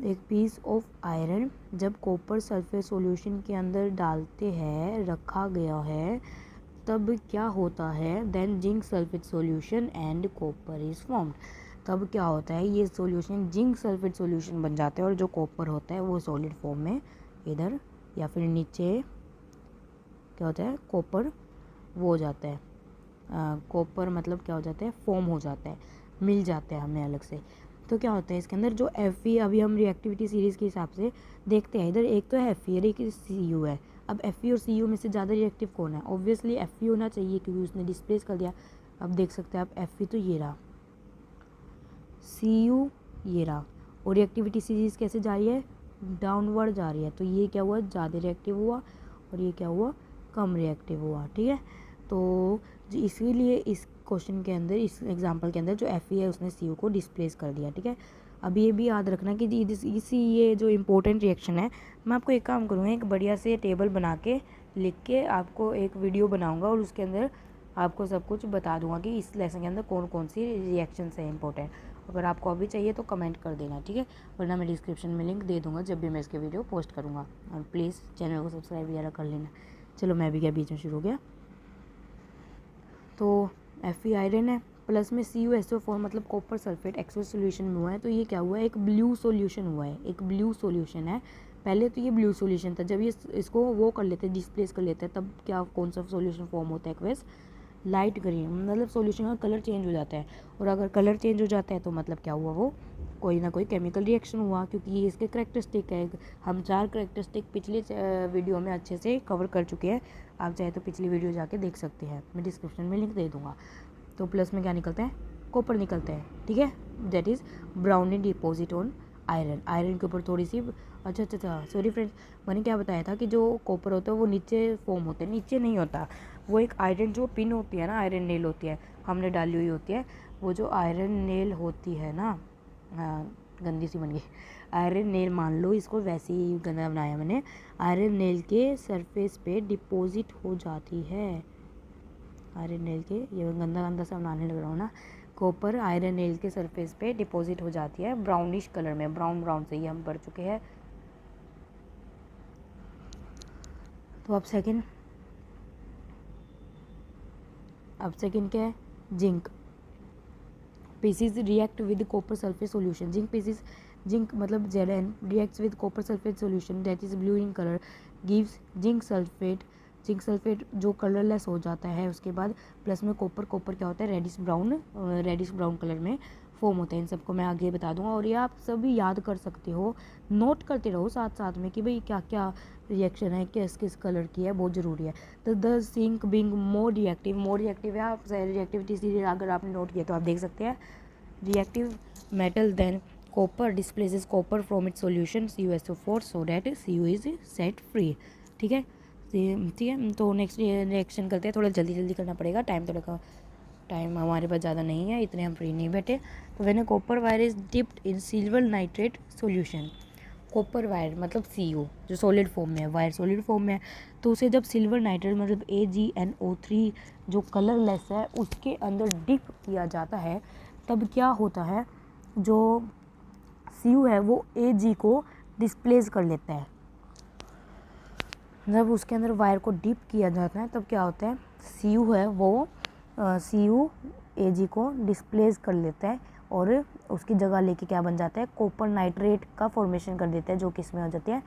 एक पीस ऑफ आयरन जब कॉपर सल्फेट सॉल्यूशन के अंदर डालते हैं, रखा गया है, तब क्या होता है, then zinc sulphate solution and copper is formed. तब क्या होता है, ये सॉल्यूशन जिंक सल्फेट सॉल्यूशन बन जाते हैं और जो कॉपर होता है वो सॉलिड फॉर्म में इधर या फिर नीचे क्या होता है, कॉपर वो हो जाता है, कॉपर मतलब क्या हो जाता है, फॉर्म हो जाता है, मिल जाता है हमें अलग से। तो क्या होता है इसके अंदर जो Fe, अभी हम रिएक्टिविटी सीरीज़ के हिसाब से देखते हैं, इधर एक तो है Fe और एक Cu है। अब Fe और Cu में से ज़्यादा रिएक्टिव कौन है? ऑब्वियसली Fe होना चाहिए क्योंकि उसने डिस्प्लेस कर दिया। अब देख सकते हैं आप Fe तो ये रहा, Cu ये रहा, और रिएक्टिविटी सीरीज़ कैसे जा रही है? डाउनवर्ड जा रही है। तो ये क्या हुआ? ज़्यादा रिएक्टिव हुआ और ये क्या हुआ? कम रिएक्टिव हुआ। ठीक है, तो इसीलिए इस क्वेश्चन के अंदर, इस एग्जांपल के अंदर जो Fe है उसने Cu को डिस्प्लेस कर दिया। ठीक है, अब ये भी याद रखना कि इसी ये जो इम्पोर्टेंट रिएक्शन है, मैं आपको एक काम करूँगा, एक बढ़िया से टेबल बना के लिख के आपको एक वीडियो बनाऊँगा और उसके अंदर आपको सब कुछ बता दूंगा कि इस लेसन के अंदर कौन कौन सी रिएक्शंस है इंपॉर्टेंट। अगर आपको अभी चाहिए तो कमेंट कर देना, ठीक है, वरना मैं डिस्क्रिप्शन में लिंक दे दूंगा जब भी मैं इसके वीडियो पोस्ट करूँगा। और प्लीज़ चैनल को सब्सक्राइब वगैरह कर लेना। चलो मैं भी क्या बीच में शुरू हो गया। तो Fe आयरन है, प्लस में CuSO4 मतलब कॉपर सल्फेट एक्वस सोल्यूशन में हुआ है। तो ये क्या हुआ है? एक ब्लू सॉल्यूशन हुआ है, एक ब्लू सॉल्यूशन है। पहले तो ये ब्लू सॉल्यूशन था, जब ये इसको वो कर लेते हैं, डिस्प्लेस कर लेते हैं, तब क्या कौन सा सॉल्यूशन फॉर्म होता है? एक्वस लाइट ग्रीन, मतलब सॉल्यूशन का कलर चेंज हो जाता है। और अगर कलर चेंज हो जाता है तो मतलब क्या हुआ? वो कोई ना कोई केमिकल रिएक्शन हुआ, क्योंकि ये इसके करैक्टरिस्टिक है। हम 4 करैक्टरिस्टिक पिछले वीडियो में अच्छे से कवर कर चुके हैं, आप चाहे तो पिछली वीडियो जाके देख सकते हैं, मैं डिस्क्रिप्शन में लिंक दे दूँगा। तो प्लस में क्या निकलता है? कॉपर निकलता है। ठीक है, that is brownie deposit on iron. Iron के ऊपर थोड़ी सी, अच्छा सॉरी फ्रेंड्स, मैंने क्या बताया था कि जो कॉपर होता है वो नीचे फॉर्म होते हैं, नीचे नहीं होता। वो एक आयरन जो पिन होती है ना, आयरन नेल होती है, हमने डाली हुई होती है, वो जो आयरन नेल होती है ना, गंदी सी बन गई, आयरन नेल मान लो इसको, वैसे ही गंदा बनाया मैंने। आयरन नेल के सरफेस पे डिपॉजिट हो जाती है, आयरन नेल के, ये गंदा गंदा सा बनाने लग रहा हूँ ना। कॉपर आयरन नेल के सरफेस पे डिपॉजिट हो जाती है ब्राउनिश कलर में, ब्राउन से ही हम पढ़ चुके हैं। तो अब सेकंड क्या है? Zinc pieces react with copper sulphate solution. Zinc मतलब Zn reacts with copper sulphate solution that is blue in colour, gives zinc sulphate जो कलरलेस हो जाता है। उसके बाद प्लस में कॉपर क्या होता है? रेडिश ब्राउन कलर में फॉर्म होता है। इन सबको मैं आगे बता दूंगा और ये आप सभी याद कर सकते हो, नोट करते रहो साथ में कि भाई क्या क्या रिएक्शन है, किस कलर की है, बहुत ज़रूरी है। तो the zinc being more reactive है। आप रिएक्टिविटी सीरीज अगर आपने नोट किया तो आप देख सकते हैं। Reactive metal than copper displaces copper from its solution CuSO4 so that Cu is set free. ठीक है, तो नेक्स्ट रिएक्शन करते हैं। थोड़ा जल्दी करना पड़ेगा, टाइम हमारे पास ज़्यादा नहीं है, इतने हम फ्री नहीं बैठे। तो when copper wire is dipped in silver nitrate solution, copper wire मतलब Cu जो सॉलिड फॉर्म में है, वायर सॉलिड फॉर्म में है, तो उसे जब सिल्वर नाइट्रेट मतलब AgNO3 जो कलरलेस है उसके अंदर डिप किया जाता है, तब क्या होता है? जो Cu है वो Ag को डिस्प्लेस कर लेता है। जब उसके अंदर वायर को डिप किया जाता है तब क्या होता है? Cu है वो Cu Ag को डिस्प्लेस कर लेता है और उसकी जगह लेके क्या बन जाता है? कॉपर नाइट्रेट का फॉर्मेशन कर देता है, जो किस में हो जाती है?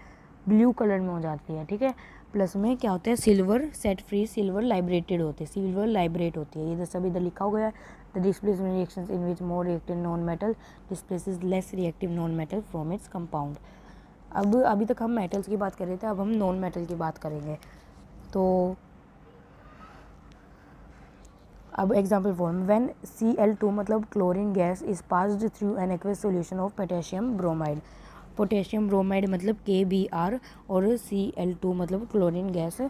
ब्लू कलर में हो जाती है। ठीक है, प्लस में क्या होता है? सिल्वर सेट फ्री, सिल्वर लाइब्रेटेड होते हैं, सिल्वर लाइब्रेट होती है। ये सब इधर लिखा हुआ है। The displacement reactions in which more reactive non metal displaces less reactive non metal from its compound. अब अभी तक हम मेटल्स की बात कर रहे थे, अब हम नॉन मेटल की बात करेंगे। तो अब एग्जाम्पल फॉर्म, व्हेन Cl2 मतलब chlorine gas is passed through an aqueous solution of potassium bromide. Potassium bromide मतलब KBr और Cl2 मतलब क्लोरीन गैस।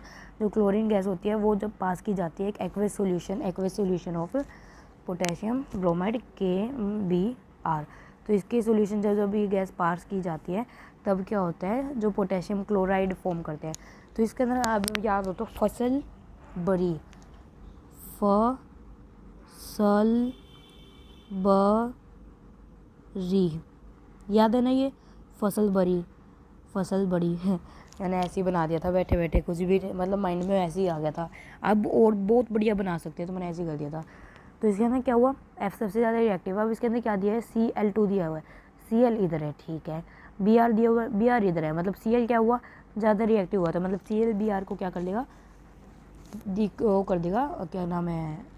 जो क्लोरीन गैस होती है वो जब पास की जाती है एक aqueous solution of potassium bromide KBr, तो इसके सॉल्यूशन जब ये गैस पास की जाती है तब क्या होता है? जो पोटेशियम क्लोराइड फॉर्म करते हैं। तो इसके अंदर आप याद हो तो फसल बरी याद है ना? ये फसल बड़ी है, मैंने ऐसे ही बना दिया था बैठे बैठे, कुछ भी मतलब माइंड में ऐसे ही आ गया था। अब और बहुत बढ़िया बना सकते हैं तो मैंने ऐसे ही कर दिया था। तो इसके अंदर क्या हुआ? F सबसे ज़्यादा रिएक्टिव। अब इसके अंदर क्या दिया है? Cl2 दिया हुआ है, Cl इधर है, ठीक है, Br दिया हुआ है, Br इधर है, मतलब Cl क्या हुआ? ज़्यादा रिएक्टिव हुआ था, मतलब Cl Br को क्या कर लेगा? वो कर देगा, क्या नाम है,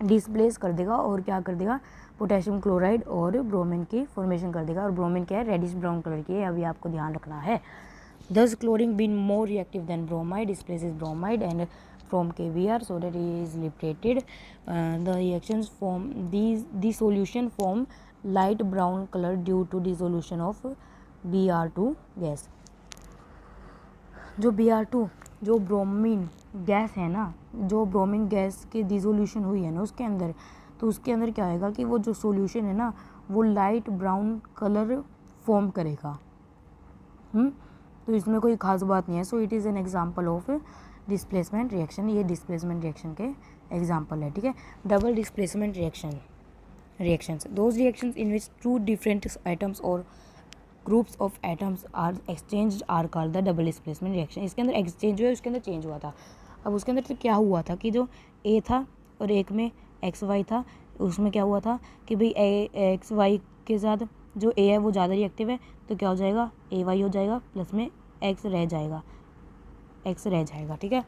डिस्प्लेस कर देगा और क्या कर देगा? पोटेशियम क्लोराइड और ब्रोमीन की फॉर्मेशन कर देगा। और ब्रोमीन क्या है, रेडिश ब्राउन कलर की है, अभी आपको ध्यान रखना है। Thus chlorine being more reactive than bromide displaces bromide and from KBr so that it is liberated. The reactions form the solution form light brown color due to dissolution of Br2 gas. जो Br2 जो bromine gas है ना, जो bromine gas की dissolution हुई है ना उसके अंदर, तो उसके अंदर क्या होएगा कि वो जो सॉल्यूशन है ना वो लाइट ब्राउन कलर फॉर्म करेगा। तो इसमें कोई खास बात नहीं है। So it is an example of displacement reaction, ये डिस्प्लेसमेंट रिएक्शन के एग्जांपल है, ठीक है। Double displacement reactions those reactions in which two different atoms or groups of atoms are exchange are called the double displacement reaction. इसके अंदर exchange हुआ, उसके अंदर चेंज हुआ था। अब उसके अंदर तो क्या हुआ था कि जो ए था और एक में एक्स वाई था, उसमें क्या हुआ था कि भाई एक्स वाई के साथ जो ए है वो ज़्यादा रिएक्टिव है, तो क्या हो जाएगा, ए वाई हो जाएगा, प्लस में एक्स रह जाएगा, ठीक है।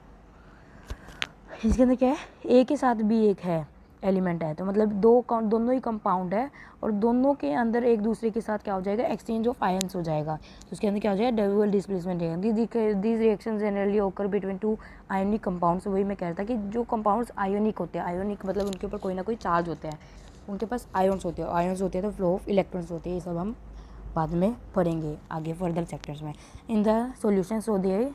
इसके अंदर क्या है, ए के साथ भी एक है एलिमेंट है, तो मतलब दोनों ही कंपाउंड है और दोनों के अंदर एक दूसरे के साथ क्या हो जाएगा, एक्सचेंज ऑफ आयंस हो जाएगा। तो उसके अंदर क्या हो जाएगा, double displacement reaction. These reactions generally ओकर बिटवीन टू आयोनिक कंपाउंड्स। वही मैं कह रहा था कि जो कंपाउंड्स आयोनिक होते हैं, आयोनिक मतलब उनके ऊपर कोई ना कोई चार्ज होते हैं, उनके पास आयन्स होते हैं तो फ्लो ऑफ इलेक्ट्रॉन्स होते हैं। ये सब हम बाद में पढ़ेंगे आगे फर्दर चैप्टर्स में। In the solution so they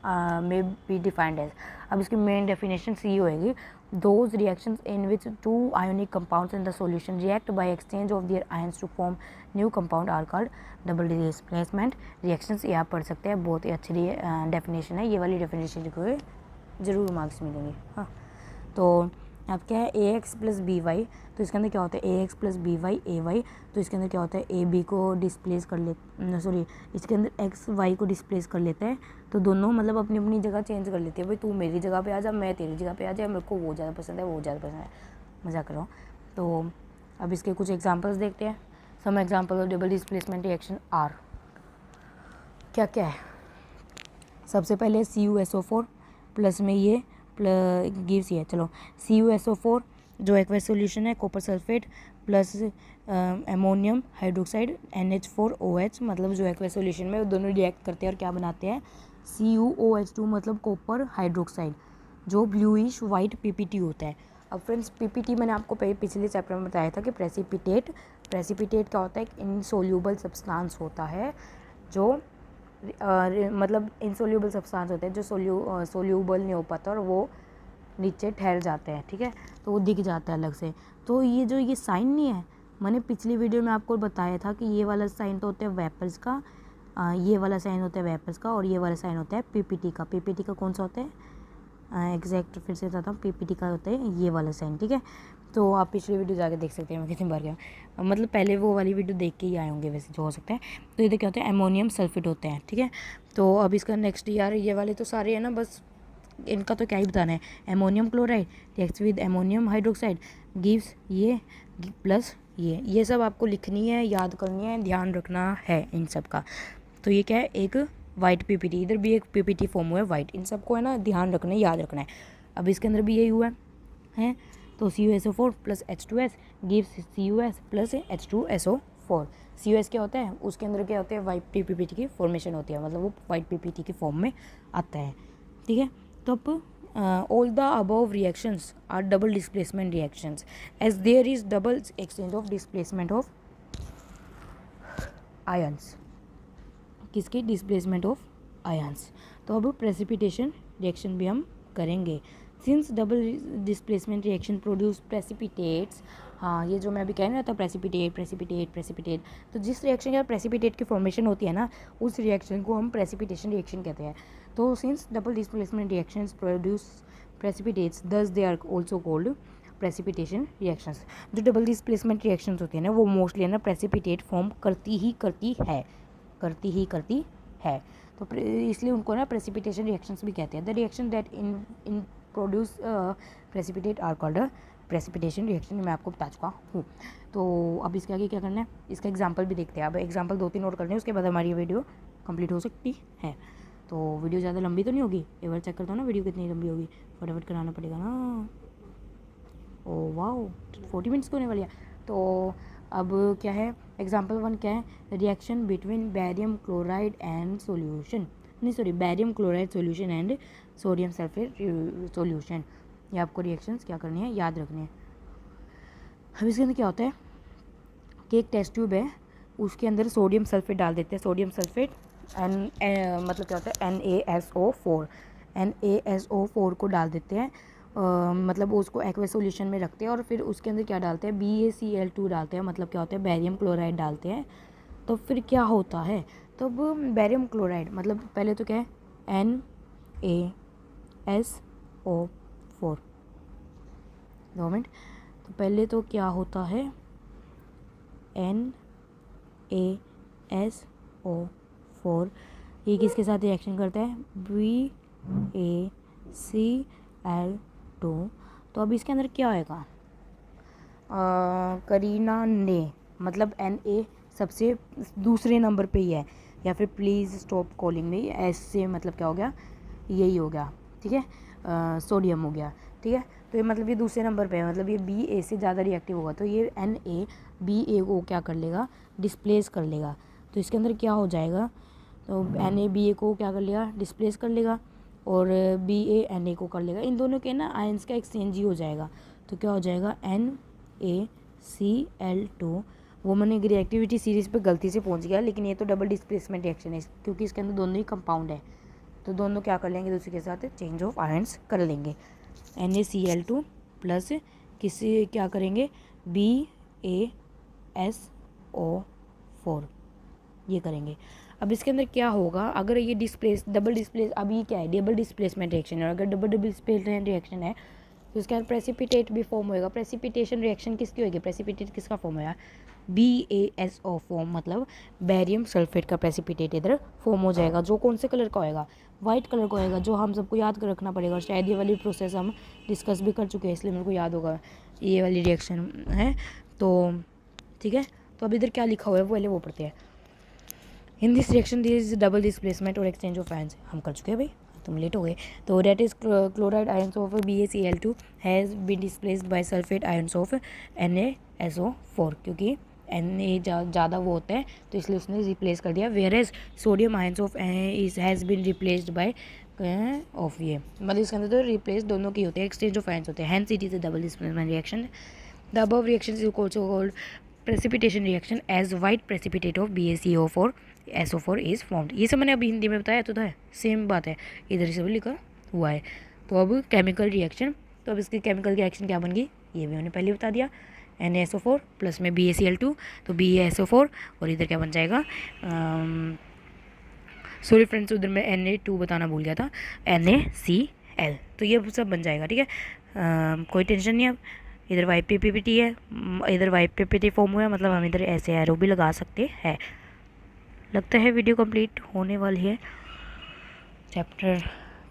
may be defined as, अब इसकी मेन डेफिनेशन सी होएगी, those reactions in which two ionic compounds in the solution react by exchange of their ions to form new compound are called double displacement reactions. ये आप पढ़ सकते हैं, बहुत ही अच्छी डेफिनेशन है। ये वाली डेफिनेशन को जरूर मार्क्स मिलेंगे। हाँ, तो अब क्या है, ए एक्स प्लस बी वाई, तो इसके अंदर क्या होता है, ए एक्स प्लस बी वाई ए वाई, तो इसके अंदर क्या होता है, ए बी को डिस्प्लेस कर ले, सॉरी इसके अंदर एक्स वाई को डिस्प्लेस कर लेते हैं, तो दोनों मतलब अपनी अपनी जगह चेंज कर लेते हैं। भाई तू मेरी जगह पे आ जा, मैं तेरी जगह पे आ जा, मेरे को वो ज़्यादा पसंद है, वो ज़्यादा पसंद है, मज़ा कर रहा हूँ। तो अब इसके कुछ एग्जाम्पल्स देखते हैं। Some example of double displacement reaction are क्या क्या है। सबसे पहले CuSO4 प्लस में ये गिव्स ये, चलो CuSO4 जो एक्वस सॉल्यूशन है, copper sulphate plus ammonium hydroxide NH4OH, मतलब जो एक्वस सॉल्यूशन में वो दोनों रिएक्ट करते हैं और क्या बनाते हैं, CuOH2 मतलब कॉपर हाइड्रोक्साइड, जो ब्लूइश वाइट PPT होता है। अब फ्रेंड्स PPT मैंने आपको पिछले चैप्टर में बताया था कि प्रेसिपिटेट क्या होता है, एक इनसोल्यूबल सब्सटेंस होता है, जो मतलब इनसोल्यूबल सब्सटेंस होते हैं जो सोल्यूबल नहीं हो पाता और वो नीचे ठहर जाते हैं, ठीक है, तो वो दिख जाता है अलग से। तो ये जो ये साइन नहीं है, मैंने पिछली वीडियो में आपको बताया था कि ये वाला साइन तो होता है वेपर्स का, ये वाला साइन होता है वेपर्स का, और ये वाला साइन होता है PPT का। PPT का कौन सा होता है, एग्जैक्ट फिर से बताता हूँ, PPT का होता है ये वाला साइन, ठीक है। तो आप पिछली वीडियो जाके देख सकते हैं, मैं कितनी बार गया, मतलब पहले वो वाली वीडियो देख के ही आए होंगे वैसे, जो हो सकता है। तो ये क्या होता है, एमोनियम सल्फेट होते हैं, ठीक है। तो अब इसका नेक्स्ट यार, ये वाले तो सारे है ना, बस इनका तो क्या ही बताना है। Ammonium chloride reacts with ammonium hydroxide gives ये प्लस ये सब आपको लिखनी है, याद करनी है, ध्यान रखना है इन सब का। तो ये क्या है, एक वाइट PPT, इधर भी एक PPT फॉर्म हुआ है वाइट, इन सबको है ना ध्यान रखना है, याद रखना है। अब इसके अंदर भी यही हुआ है, तो CuSO4 plus H2S gives CuS plus H2SO4। CuS क्या होता है, उसके अंदर क्या होता है, वाइट PPT की फॉर्मेशन होती है, मतलब वो वाइट PPT की फॉर्म में आता है, ठीक है। तो अब all the above reactions are double displacement reactions as there is double exchange of displacement of ions. किसकी, डिस्प्लेसमेंट ऑफ आयंस। तो अब प्रेसिपिटेशन रिएक्शन भी हम करेंगे। Since double displacement reaction produce precipitates, हाँ ये जो मैं अभी कह रहा था, प्रेसिपिटेट, तो जिस रिएक्शन या प्रेसिपिटेट की फॉर्मेशन होती है ना, उस रिएक्शन को हम प्रेसिपिटेशन रिएक्शन कहते हैं। तो since double displacement reactions produce precipitates thus they are also called precipitation reactions. जो डबल डिस्प्लेसमेंट रिएक्शंस होती है ना, वो मोस्टली है ना प्रेसिपिटेट फॉर्म करती है, तो इसलिए उनको ना प्रेसिपिटेशन रिएक्शंस भी कहते हैं। The reaction that in produce precipitate are called precipitation reaction, मैं आपको बता चुका हूँ। तो अब इसके आगे क्या करना है, इसका एग्जांपल भी देखते हैं। अब एग्जांपल 2-3 और करने हैं, उसके बाद हमारी वीडियो कंप्लीट हो सकती है। तो वीडियो ज़्यादा लंबी तो नहीं होगी, एक बार चेक करता हूँ ना वीडियो कितनी लंबी होगी, फटाफट कराना पड़ेगा ना। ओ वाओ, 40 मिनट्स की होने वाली है। तो अब क्या है, एग्जाम्पल 1 क्या है, reaction between barium chloride and solution, नहीं sorry, barium chloride solution and sodium sulphate solution. ये आपको रिएक्शंस क्या करनी है, याद रखनी है। अब इसके अंदर क्या होता है कि एक टेस्ट ट्यूब है, उसके अंदर सोडियम सल्फेट डाल देते हैं, सोडियम सल्फेट मतलब क्या होता है NaSO4, NaSO4 को डाल देते हैं, मतलब उसको एक्वस सॉल्यूशन में रखते हैं और फिर उसके अंदर क्या डालते हैं, BaCl2 डालते हैं, मतलब क्या होता है बैरियम क्लोराइड डालते हैं। तो फिर क्या होता है, तो अब बैरियम क्लोराइड मतलब पहले तो क्या है NaSO4, 2 मिनट, तो पहले तो क्या होता है NaSO4, ये किसके साथ रिएक्शन करता है, BaCl2। तो अब इसके अंदर क्या होएगा, करीना ने मतलब Na सबसे दूसरे नंबर पे ही है, या फिर प्लीज़ स्टॉप कॉलिंग में, ऐसे मतलब क्या हो गया, यही हो गया, ठीक है, सोडियम हो गया, ठीक है। तो ये मतलब ये दूसरे नंबर पे है, मतलब ये Ba से ज़्यादा रिएक्टिव होगा, तो ये Na Ba को क्या कर लेगा, डिस्प्लेस कर लेगा। तो इसके अंदर क्या हो जाएगा, तो Na Ba को क्या कर लेगा, डिस्प्लेस कर लेगा, और Ba Na को कर लेगा, इन दोनों के ना आयंस का एक्सचेंज ही हो जाएगा। तो क्या हो जाएगा NaCl2। वो मैंने रिएक्टिविटी सीरीज़ पे गलती से पहुंच गया, लेकिन ये तो डबल डिस्प्लेसमेंट रिएक्शन है, क्योंकि इसके अंदर दोनों ही कंपाउंड है, तो दोनों क्या कर लेंगे, दूसरे के साथ चेंज ऑफ आयंस कर लेंगे। NaCl2 प्लस किसी क्या करेंगे, BaSO4, ये करेंगे। अब इसके अंदर क्या होगा, अगर ये डबल डिस्प्लेस, अब ये क्या है, डबल डिस्प्लेसमेंट रिएक्शन है, अगर डबल डिस्प्लेसमेंट रिएक्शन है तो इसके अंदर प्रेसिपिटेट भी फॉर्म होएगा। प्रेसिपिटेशन रिएक्शन किसकी होगी, प्रेसिपिटेट किसका फॉर्म होगा, BaSO फॉर्म, मतलब बैरियम सल्फेट का प्रेसिपिटेट इधर फॉर्म हो जाएगा, जो कौन से कलर का होएगा, वाइट कलर का होएगा, जो हम सबको याद कर रखना पड़ेगा। शायद ये वाली प्रोसेस हम डिस्कस भी कर चुके हैं, इसलिए मेरे को याद होगा ये वाली रिएक्शन है, तो ठीक है। तो अब इधर क्या लिखा हुआ है, पहले वो पढ़ते हैं। In this reaction this is double displacement और एक्सचेंज ऑफ आयंस, हम कर चुके हैं भाई, तुम लेट हो गए। तो that is chloride ions of BaCl2 has been displaced by sulphate ions of NaSO4, क्योंकि Na ज़्यादा वो होता है तो इसलिए उसने रिप्लेस कर दिया, where as sodium ions of is has been replaced by of, ये मतलब इसके अंदर तो रिप्लेस दोनों की होते हैं, एक्सचेंज ऑफ आयंस होते हैं, hence it is a double displacement reaction. The above reaction is also called precipitation reaction as white precipitate of BaCO4 SO4 is formed। ये सब मैंने अभी हिंदी में बताया तो है, सेम बात है, इधर से भी लिखा हुआ है। तो अब केमिकल रिएक्शन, तो अब इसकी केमिकल रिएक्शन क्या बन गई, ये भी मैंने पहले बता दिया, NaSO4 प्लस में BaCl2, तो BaSO4, और इधर क्या बन जाएगा, सॉरी फ्रेंड्स उधर मैं Na2 बताना भूल गया था, NaCl, तो ये सब बन जाएगा, ठीक है। कोई टेंशन नहीं। अब इधर YPPT है, इधर YPPT फॉर्म हुआ है, मतलब हम इधर ऐसे एरो भी लगा सकते हैं। लगता है वीडियो कंप्लीट होने वाली है, चैप्टर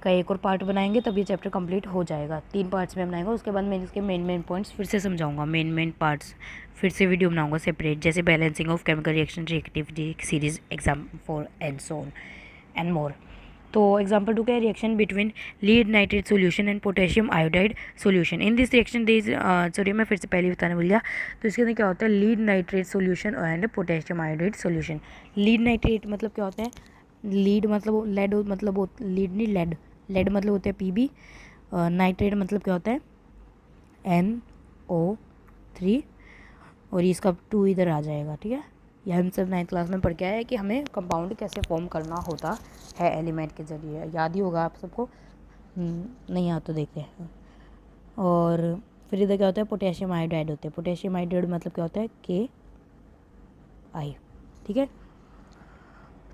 का एक और पार्ट बनाएंगे तब ये चैप्टर कंप्लीट हो जाएगा। 3 पार्ट्स में बनाएंगे, उसके बाद मैं इसके मेन पॉइंट्स फिर से समझाऊंगा, मेन पार्ट्स फिर से वीडियो बनाऊंगा सेपरेट, जैसे balancing of chemical reaction, reactivity series, exam for and so on and more. तो एग्जाम्पल 2 क्या है, reaction between lead nitrate solution and potassium iodide solution. In this reaction this sorry मैं फिर से पहले बताने भूल गया, तो इसके अंदर क्या होता है, lead nitrate solution and potassium iodide solution. Lead nitrate मतलब क्या होता है, लीड मतलब लेड, मतलब लीड नहीं लेड मतलब होता है Pb, नाइट्रेट मतलब क्या होता है NO3, और इसका 2 इधर आ जाएगा, ठीक है। ये हम सब 9th क्लास में पढ़ के आए हैं कि हमें कंपाउंड कैसे फॉर्म करना होता है एलिमेंट के ज़रिए, याद ही होगा आप सबको, नहीं याद तो देखते हैं। और फिर इधर क्या होता है, पोटेशियम आयोडाइड होते हैं, पोटेशियम आयोडाइड मतलब क्या होता है Ki, ठीक है।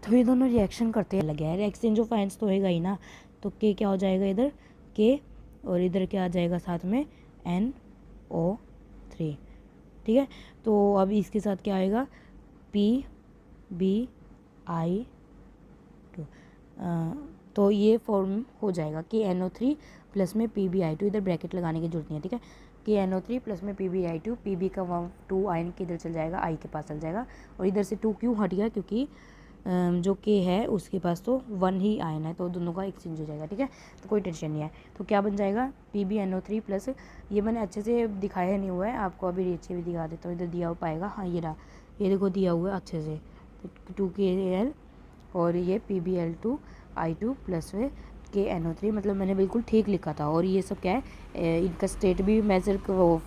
तो ये दोनों रिएक्शन करते हैं, लगे है, एक्सचेंज ऑफ आयंस तो होगा ही ना, तो K क्या हो जाएगा इधर K, और इधर क्या आ जाएगा साथ में NO3, ठीक है। तो अब इसके साथ क्या आएगा PbI2, तो ये फॉर्म हो जाएगा कि NO3 प्लस में PbI2, इधर ब्रैकेट लगाने की जरूरत नहीं है, ठीक है, कि NO3 प्लस में PbI2, Pb का 2 आयन के इधर चल जाएगा, I के पास चल जाएगा, और इधर से 2 क्यों हट गया, क्योंकि जो के है उसके पास तो 1 ही आयन है, तो दोनों का एक्सचेंज हो जाएगा, ठीक है। तो कोई टेंशन नहीं है। तो क्या बन जाएगा PbNO3 प्लस, ये मैंने अच्छे से दिखाया नहीं हुआ है, आपको अभी अच्छे भी दिखा देता हूँ, इधर दिया हुआ पाएगा, हाँ ये रहा, ये देखो दिया हुआ है अच्छे से, तो 2Kl और ये PbL2I2 प्लस KNO3, मतलब मैंने बिल्कुल ठीक लिखा था। और ये सब क्या है, इनका स्टेट भी मेजर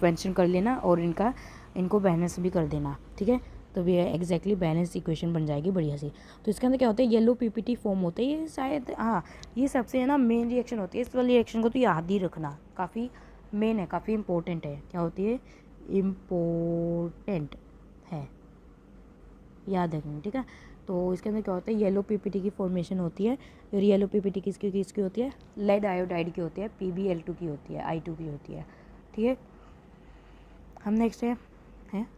मेंशन कर लेना और इनको बैलेंस भी कर देना, ठीक है। तो ये एग्जैक्टली बैलेंस इक्वेशन बन जाएगी बढ़िया सी। तो इसके अंदर क्या होता है, येलो PPT फॉर्म होता है, ये शायद हाँ ये सबसे है ना मेन रिएक्शन होती है, इस वाली रिएक्शन को तो याद ही रखना, काफ़ी मेन है, काफ़ी इंपॉर्टेंट है। क्या होती है, इम्पोर्टेंट है, याद रखना, ठीक है। तो इसके अंदर क्या होता है, येलो PPT की फॉर्मेशन होती है, और येलो PPT किसकी होती है, लेड आयोडाइड की होती है, PbL2 की होती है, I2 की होती है, ठीक है। हम नेक्स्ट है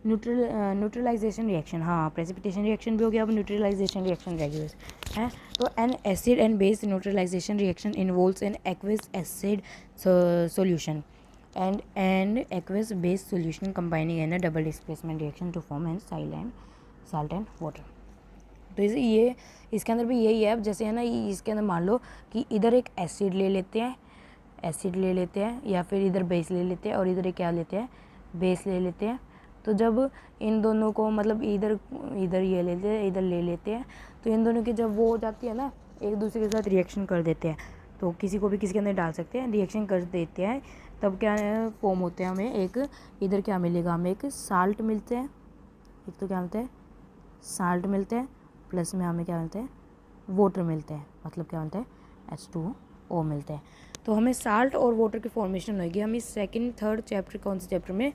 न्यूट्रलाइजेशन रिएक्शन, हाँ प्रेसिपिटेशन रिएक्शन भी हो गया, अब न्यूट्रलाइजेशन रिएक्शन रेगुलर है। तो an acid and base neutralisation reaction involves an aqueous acid solution and aqueous base solution combining in a double displacement reaction to form an salt and water. तो ये इसके अंदर भी यही है। अब जैसे है ना, इसके अंदर मान लो कि इधर एक एसिड ले लेते हैं या फिर इधर बेस ले लेते हैं, और इधर एक क्या लेते हैं, बेस ले लेते हैं। तो जब इन दोनों को मतलब इधर ये लेते हैं, इधर ले लेते हैं, तो इन दोनों की जब वो हो जाती है ना, एक दूसरे के साथ रिएक्शन कर देते हैं, तो किसी को भी किसी के अंदर डाल सकते हैं, रिएक्शन कर देते हैं, तब क्या फॉर्म होते हैं, हमें एक इधर क्या मिलेगा, हमें एक साल्ट मिलते हैं, एक तो क्या मिलता है साल्ट मिलते हैं, प्लस में हमें क्या मिलते हैं, वाटर मिलते हैं, मतलब क्या मिलता है H2O मिलते हैं। तो हमें साल्ट और वाटर की फॉर्मेशन होगी। हम इस सेकंड थर्ड चैप्टर, कौन से चैप्टर में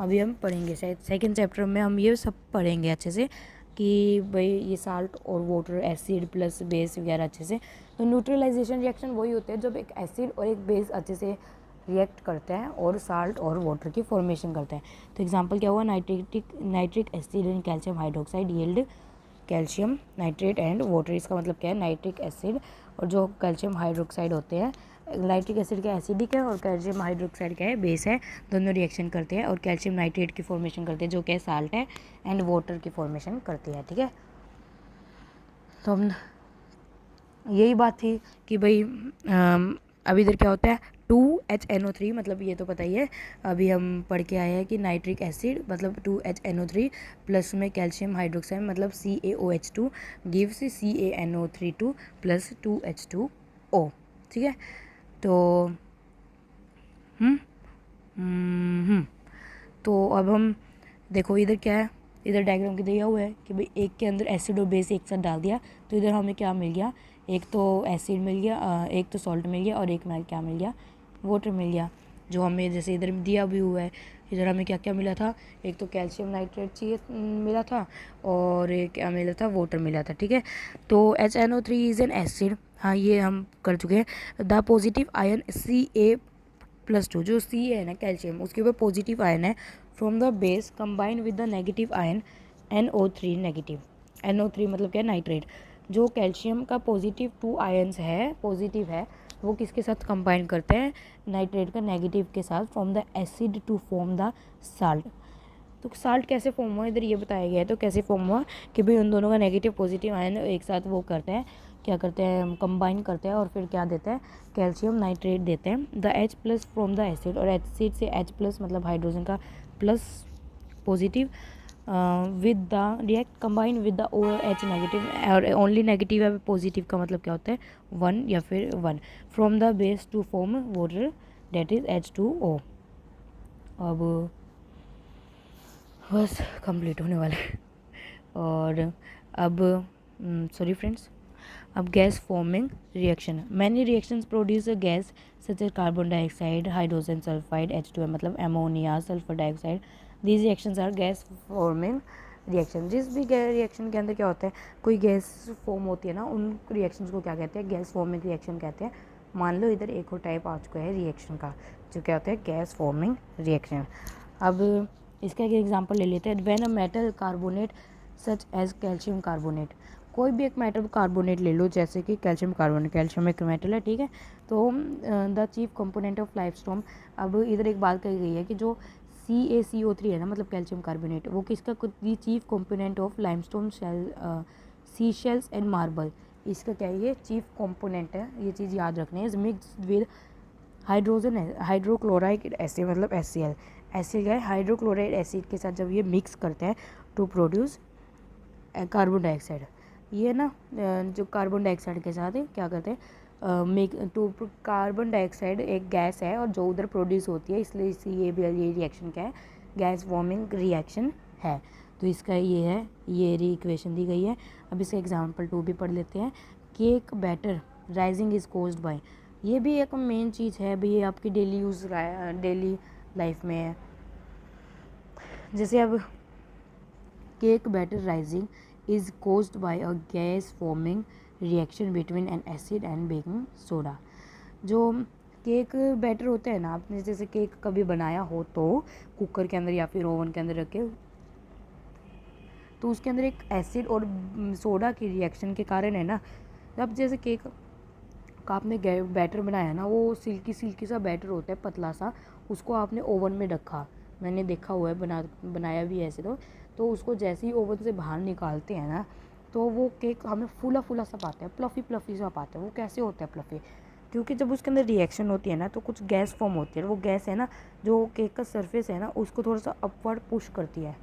अभी हम पढ़ेंगे, शायद सेकंड चैप्टर में हम ये सब पढ़ेंगे अच्छे से, कि भाई ये साल्ट और वाटर, एसिड प्लस बेस वगैरह अच्छे से। तो न्यूट्रलाइजेशन रिएक्शन वही होते हैं जब एक एसिड और एक बेस अच्छे से रिएक्ट करते हैं और साल्ट और वाटर की फॉर्मेशन करते हैं। तो एग्जांपल क्या हुआ, nitric acid and calcium hydroxide yield calcium nitrate and water. इसका मतलब क्या है, नाइट्रिक एसिड और जो कैल्शियम हाइड्रोक्साइड होते हैं, नाइट्रिक एसिड क्या एसिडिक है और कैल्शियम हाइड्रोक्साइड क्या है बेस है, दोनों रिएक्शन करते हैं और कैल्शियम नाइट्रेट की फॉर्मेशन करते हैं जो क्या साल्ट है, एंड वाटर की फॉर्मेशन करती है, ठीक है। तो हम यही बात थी कि भाई अब इधर क्या होता है 2HNO3, मतलब ये तो पता ही है, अभी हम पढ़ के आए हैं कि नाइट्रिक एसिड मतलब 2HNO3 प्लस में कैल्शियम हाइड्रोक्साइड मतलब CaOH2 gives CaNO3 plus 2H2O, ठीक है। तो तो अब हम देखो इधर क्या है, इधर डायग्राम के दिया हुआ है कि भाई एक के अंदर एसिड और बेस एक साथ डाल दिया, तो इधर हमें क्या मिल गया, एक तो एसिड मिल गया, एक तो सॉल्ट मिल गया, और एक में क्या मिल गया, वाटर मिल गया, जो हमें जैसे इधर दिया भी हुआ है। इधर हमें क्या क्या मिला था, एक तो कैल्शियम नाइट्रेट चाहिए मिला था, और एक क्या मिला था, वाटर मिला था, ठीक है। तो HNO3 इज़ एन एसिड, हाँ ये हम कर चुके हैं। द पॉजिटिव आयन Ca+2, जो C है ना कैल्शियम, उसके ऊपर पॉजिटिव आयन है from the base combine with the negative ion NO3 negative. NO3 मतलब क्या, नाइट्रेट। जो कैल्शियम का पॉजिटिव 2 आयन्स है, पॉजिटिव है, वो किसके साथ कंबाइन करते हैं, नाइट्रेट का नेगेटिव के साथ, from the acid to form the salt. तो साल्ट कैसे फॉर्म हुआ, इधर ये बताया गया है। तो कैसे फॉर्म हुआ कि भाई उन दोनों का नेगेटिव पॉजिटिव आयन एक साथ वो करते हैं, क्या करते हैं, कंबाइन करते हैं, और फिर क्या देते हैं, कैल्शियम नाइट्रेट देते हैं। The H+ from the acid, और एसिड से H+ मतलब हाइड्रोजन का plus positive with the react combine with the OH negative, और ओनली नेगेटिव है, पॉजिटिव का मतलब क्या होता है 1 या फिर 1, from the base to form water that is H2O। अब बस कंप्लीट होने वाला है। और अब सॉरी फ्रेंड्स, अब gas forming reaction, many reactions produce a gas such as carbon dioxide, hydrogen sulphide, H2O मतलब ammonia, sulphur dioxide. These reactions are gas forming reaction. जिस भी रिएक्शन के अंदर क्या होता है, कोई गैस फॉर्म होती है ना, उन रिएक्शंस को क्या कहते हैं, गैस फॉर्मिंग रिएक्शन कहते हैं। मान लो इधर एक और टाइप आ चुका है रिएक्शन का, जो क्या होता है गैस फॉर्मिंग रिएक्शन। अब इसका एक एग्जांपल ले लेते हैं। When a metal carbonate such as calcium carbonate, कोई भी एक मेटल कार्बोनेट ले लो, जैसे कि कैल्शियम कार्बोनेट, कैल्शियम एक मेटल है, ठीक है। तो the chief component of limestone, अब इधर एक बात कही गई है कि जो CaCO3 है ना, मतलब कैल्शियम कार्बोनेट, वो किसका chief component of limestone sea shells and marble. इसका क्या है, ये चीफ कंपोनेंट है, ये चीज़ याद रखनी है। Is mixed with hydrogen hydrochloride acid, मतलब HCl। एसिड क्या है, हाइड्रोक्लोराइड एसिड के साथ जब ये मिक्स करते हैं टू प्रोड्यूस कार्बन डाइऑक्साइड। ये ना जो कार्बन डाइऑक्साइड के साथ क्या करते हैं, मेक टू कार्बन डाइऑक्साइड एक गैस है और जो उधर प्रोड्यूस होती है, इसलिए ये रिएक्शन क्या है, गैस वार्मिंग रिएक्शन है। तो इसका ये है, ये इक्वेशन दी गई है। अब इसका एग्जांपल 2 भी पढ़ लेते हैं। Cake batter rising is caused by, ये भी एक मेन चीज़ है भाई, ये आपकी डेली लाइफ में है। जैसे अब cake batter rising is caused by a gas forming reaction between an acid and baking soda. जो केक बैटर होते हैं ना, आपने जैसे केक कभी बनाया हो तो कुकर के अंदर या फिर ओवन के अंदर रख के, तो उसके अंदर एक एसिड और सोडा की रिएक्शन के कारण है ना, जब जैसे केक का आपने बैटर बनाया ना, वो सिल्की सा बैटर होता है, पतला सा, उसको आपने ओवन में रखा, मैंने देखा हुआ है, बनाया भी ऐसे। तो उसको जैसे ही ओवन से बाहर निकालते हैं ना, तो वो केक हमें फूला सा पाता है, प्लफ़ी सा पाता है। वो कैसे होता है प्लफ़ी, क्योंकि जब उसके अंदर रिएक्शन होती है ना, तो कुछ गैस फॉर्म होती है। वो गैस है ना, जो केक का सरफेस है ना, उसको थोड़ा सा अपवर्ड पुश करती है,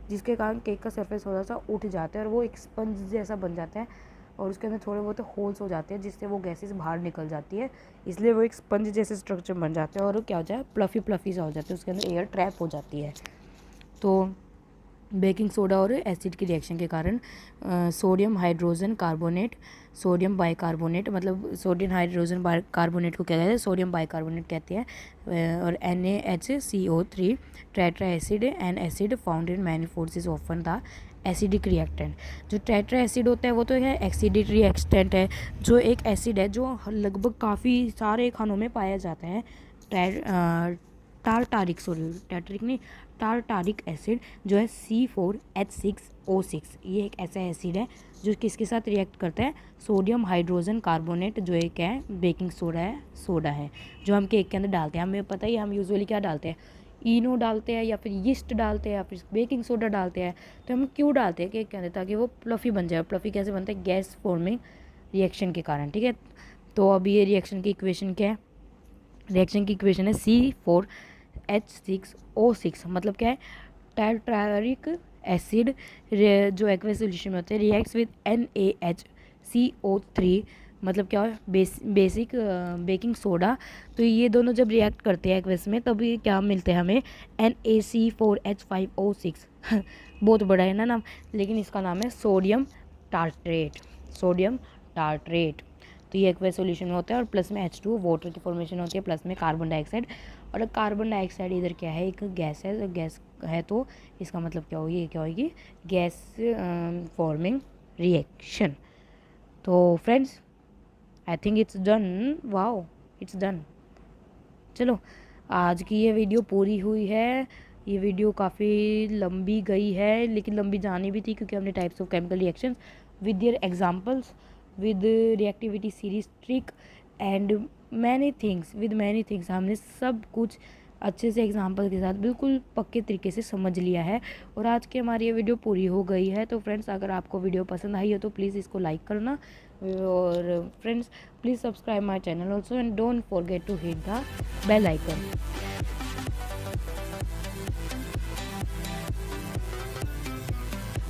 जिसके कारण केक का सरफेस थोड़ा सा उठ जाता है और वो एक स्पंज जैसा बन जाता है, और उसके अंदर थोड़े बहुत होल्स हो जाते हैं, जिससे वो गैसेस बाहर निकल जाती है, इसलिए वो एक स्पंज जैसे स्ट्रक्चर बन जाता है और क्या हो जाए, प्लफ़ी सा हो जाता है, उसके अंदर एयर ट्रैप हो जाती है। तो बेकिंग सोडा और एसिड की रिएक्शन के कारण sodium hydrogen carbonate, sodium bicarbonate, मतलब सोडियम हाइड्रोजन कार्बोनेट को क्या कहते हैं, सोडियम बाइकार्बोनेट कहते हैं, और NaHCO3 tetra acid and acid found in many foods is often the acidic reactant. जो टेट्रा एसिड होता है वो तो है एसिडिक रिएक्टेंट है, जो एक एसिड है जो लगभग काफ़ी सारे खानों में पाया जाता है। टारटारिक एसिड जो है C4H6O6, ये एक ऐसा एसिड है जो किसके साथ रिएक्ट करता है, सोडियम हाइड्रोजन कार्बोनेट, जो एक है बेकिंग सोडा है जो हम केक के अंदर डालते हैं। हमें पता ही है हम यूजुअली क्या डालते हैं, इनो डालते हैं या फिर यीस्ट डालते हैं या फिर बेकिंग सोडा डालते हैं। तो हम क्यों डालते हैं केक के अंदर, ताकि वो प्लफ़ी बन जाए। प्लफ़ी कैसे बनता है, गैस फॉर्मिंग रिएक्शन के कारण, ठीक है। तो अब ये रिएक्शन की इक्वेशन क्या है, रिएक्शन की इक्वेशन है C4H6O6, मतलब क्या है, टारटारिक एसिड जो एक्वस सोल्यूशन में होते हैं रिएक्ट्स विद NaHCO3, मतलब क्या है, बेसिक बेकिंग सोडा। तो ये दोनों जब रिएक्ट करते हैं एक्वस में, तभी क्या मिलते हैं हमें, NaC4H5O6 बहुत बड़ा है ना नाम, लेकिन इसका नाम है सोडियम टार्ट्रेट। तो ये एक्वस सॉल्यूशन में होता है, और प्लस में H2 वाटर की फॉर्मेशन होती है, प्लस में कार्बन डाइऑक्साइड। और कार्बन डाइऑक्साइड इधर क्या है, एक गैस है, तो गैस है तो इसका मतलब क्या होगी, गैस फॉर्मिंग रिएक्शन। तो friends I think it's done, wow it's done. चलो आज की ये वीडियो पूरी हुई है। ये वीडियो काफ़ी लंबी गई है, लेकिन लंबी जानी भी थी, क्योंकि हमने types of chemical reactions with their examples, with reactivity series trick and many things हमने सब कुछ अच्छे से एग्जांपल के साथ बिल्कुल पक्के तरीके से समझ लिया है। और आज की हमारी ये वीडियो पूरी हो गई है। तो फ्रेंड्स अगर आपको वीडियो पसंद आई हो तो प्लीज़ इसको लाइक करना, और friends please subscribe my channel also and don't forget to hit the bell icon.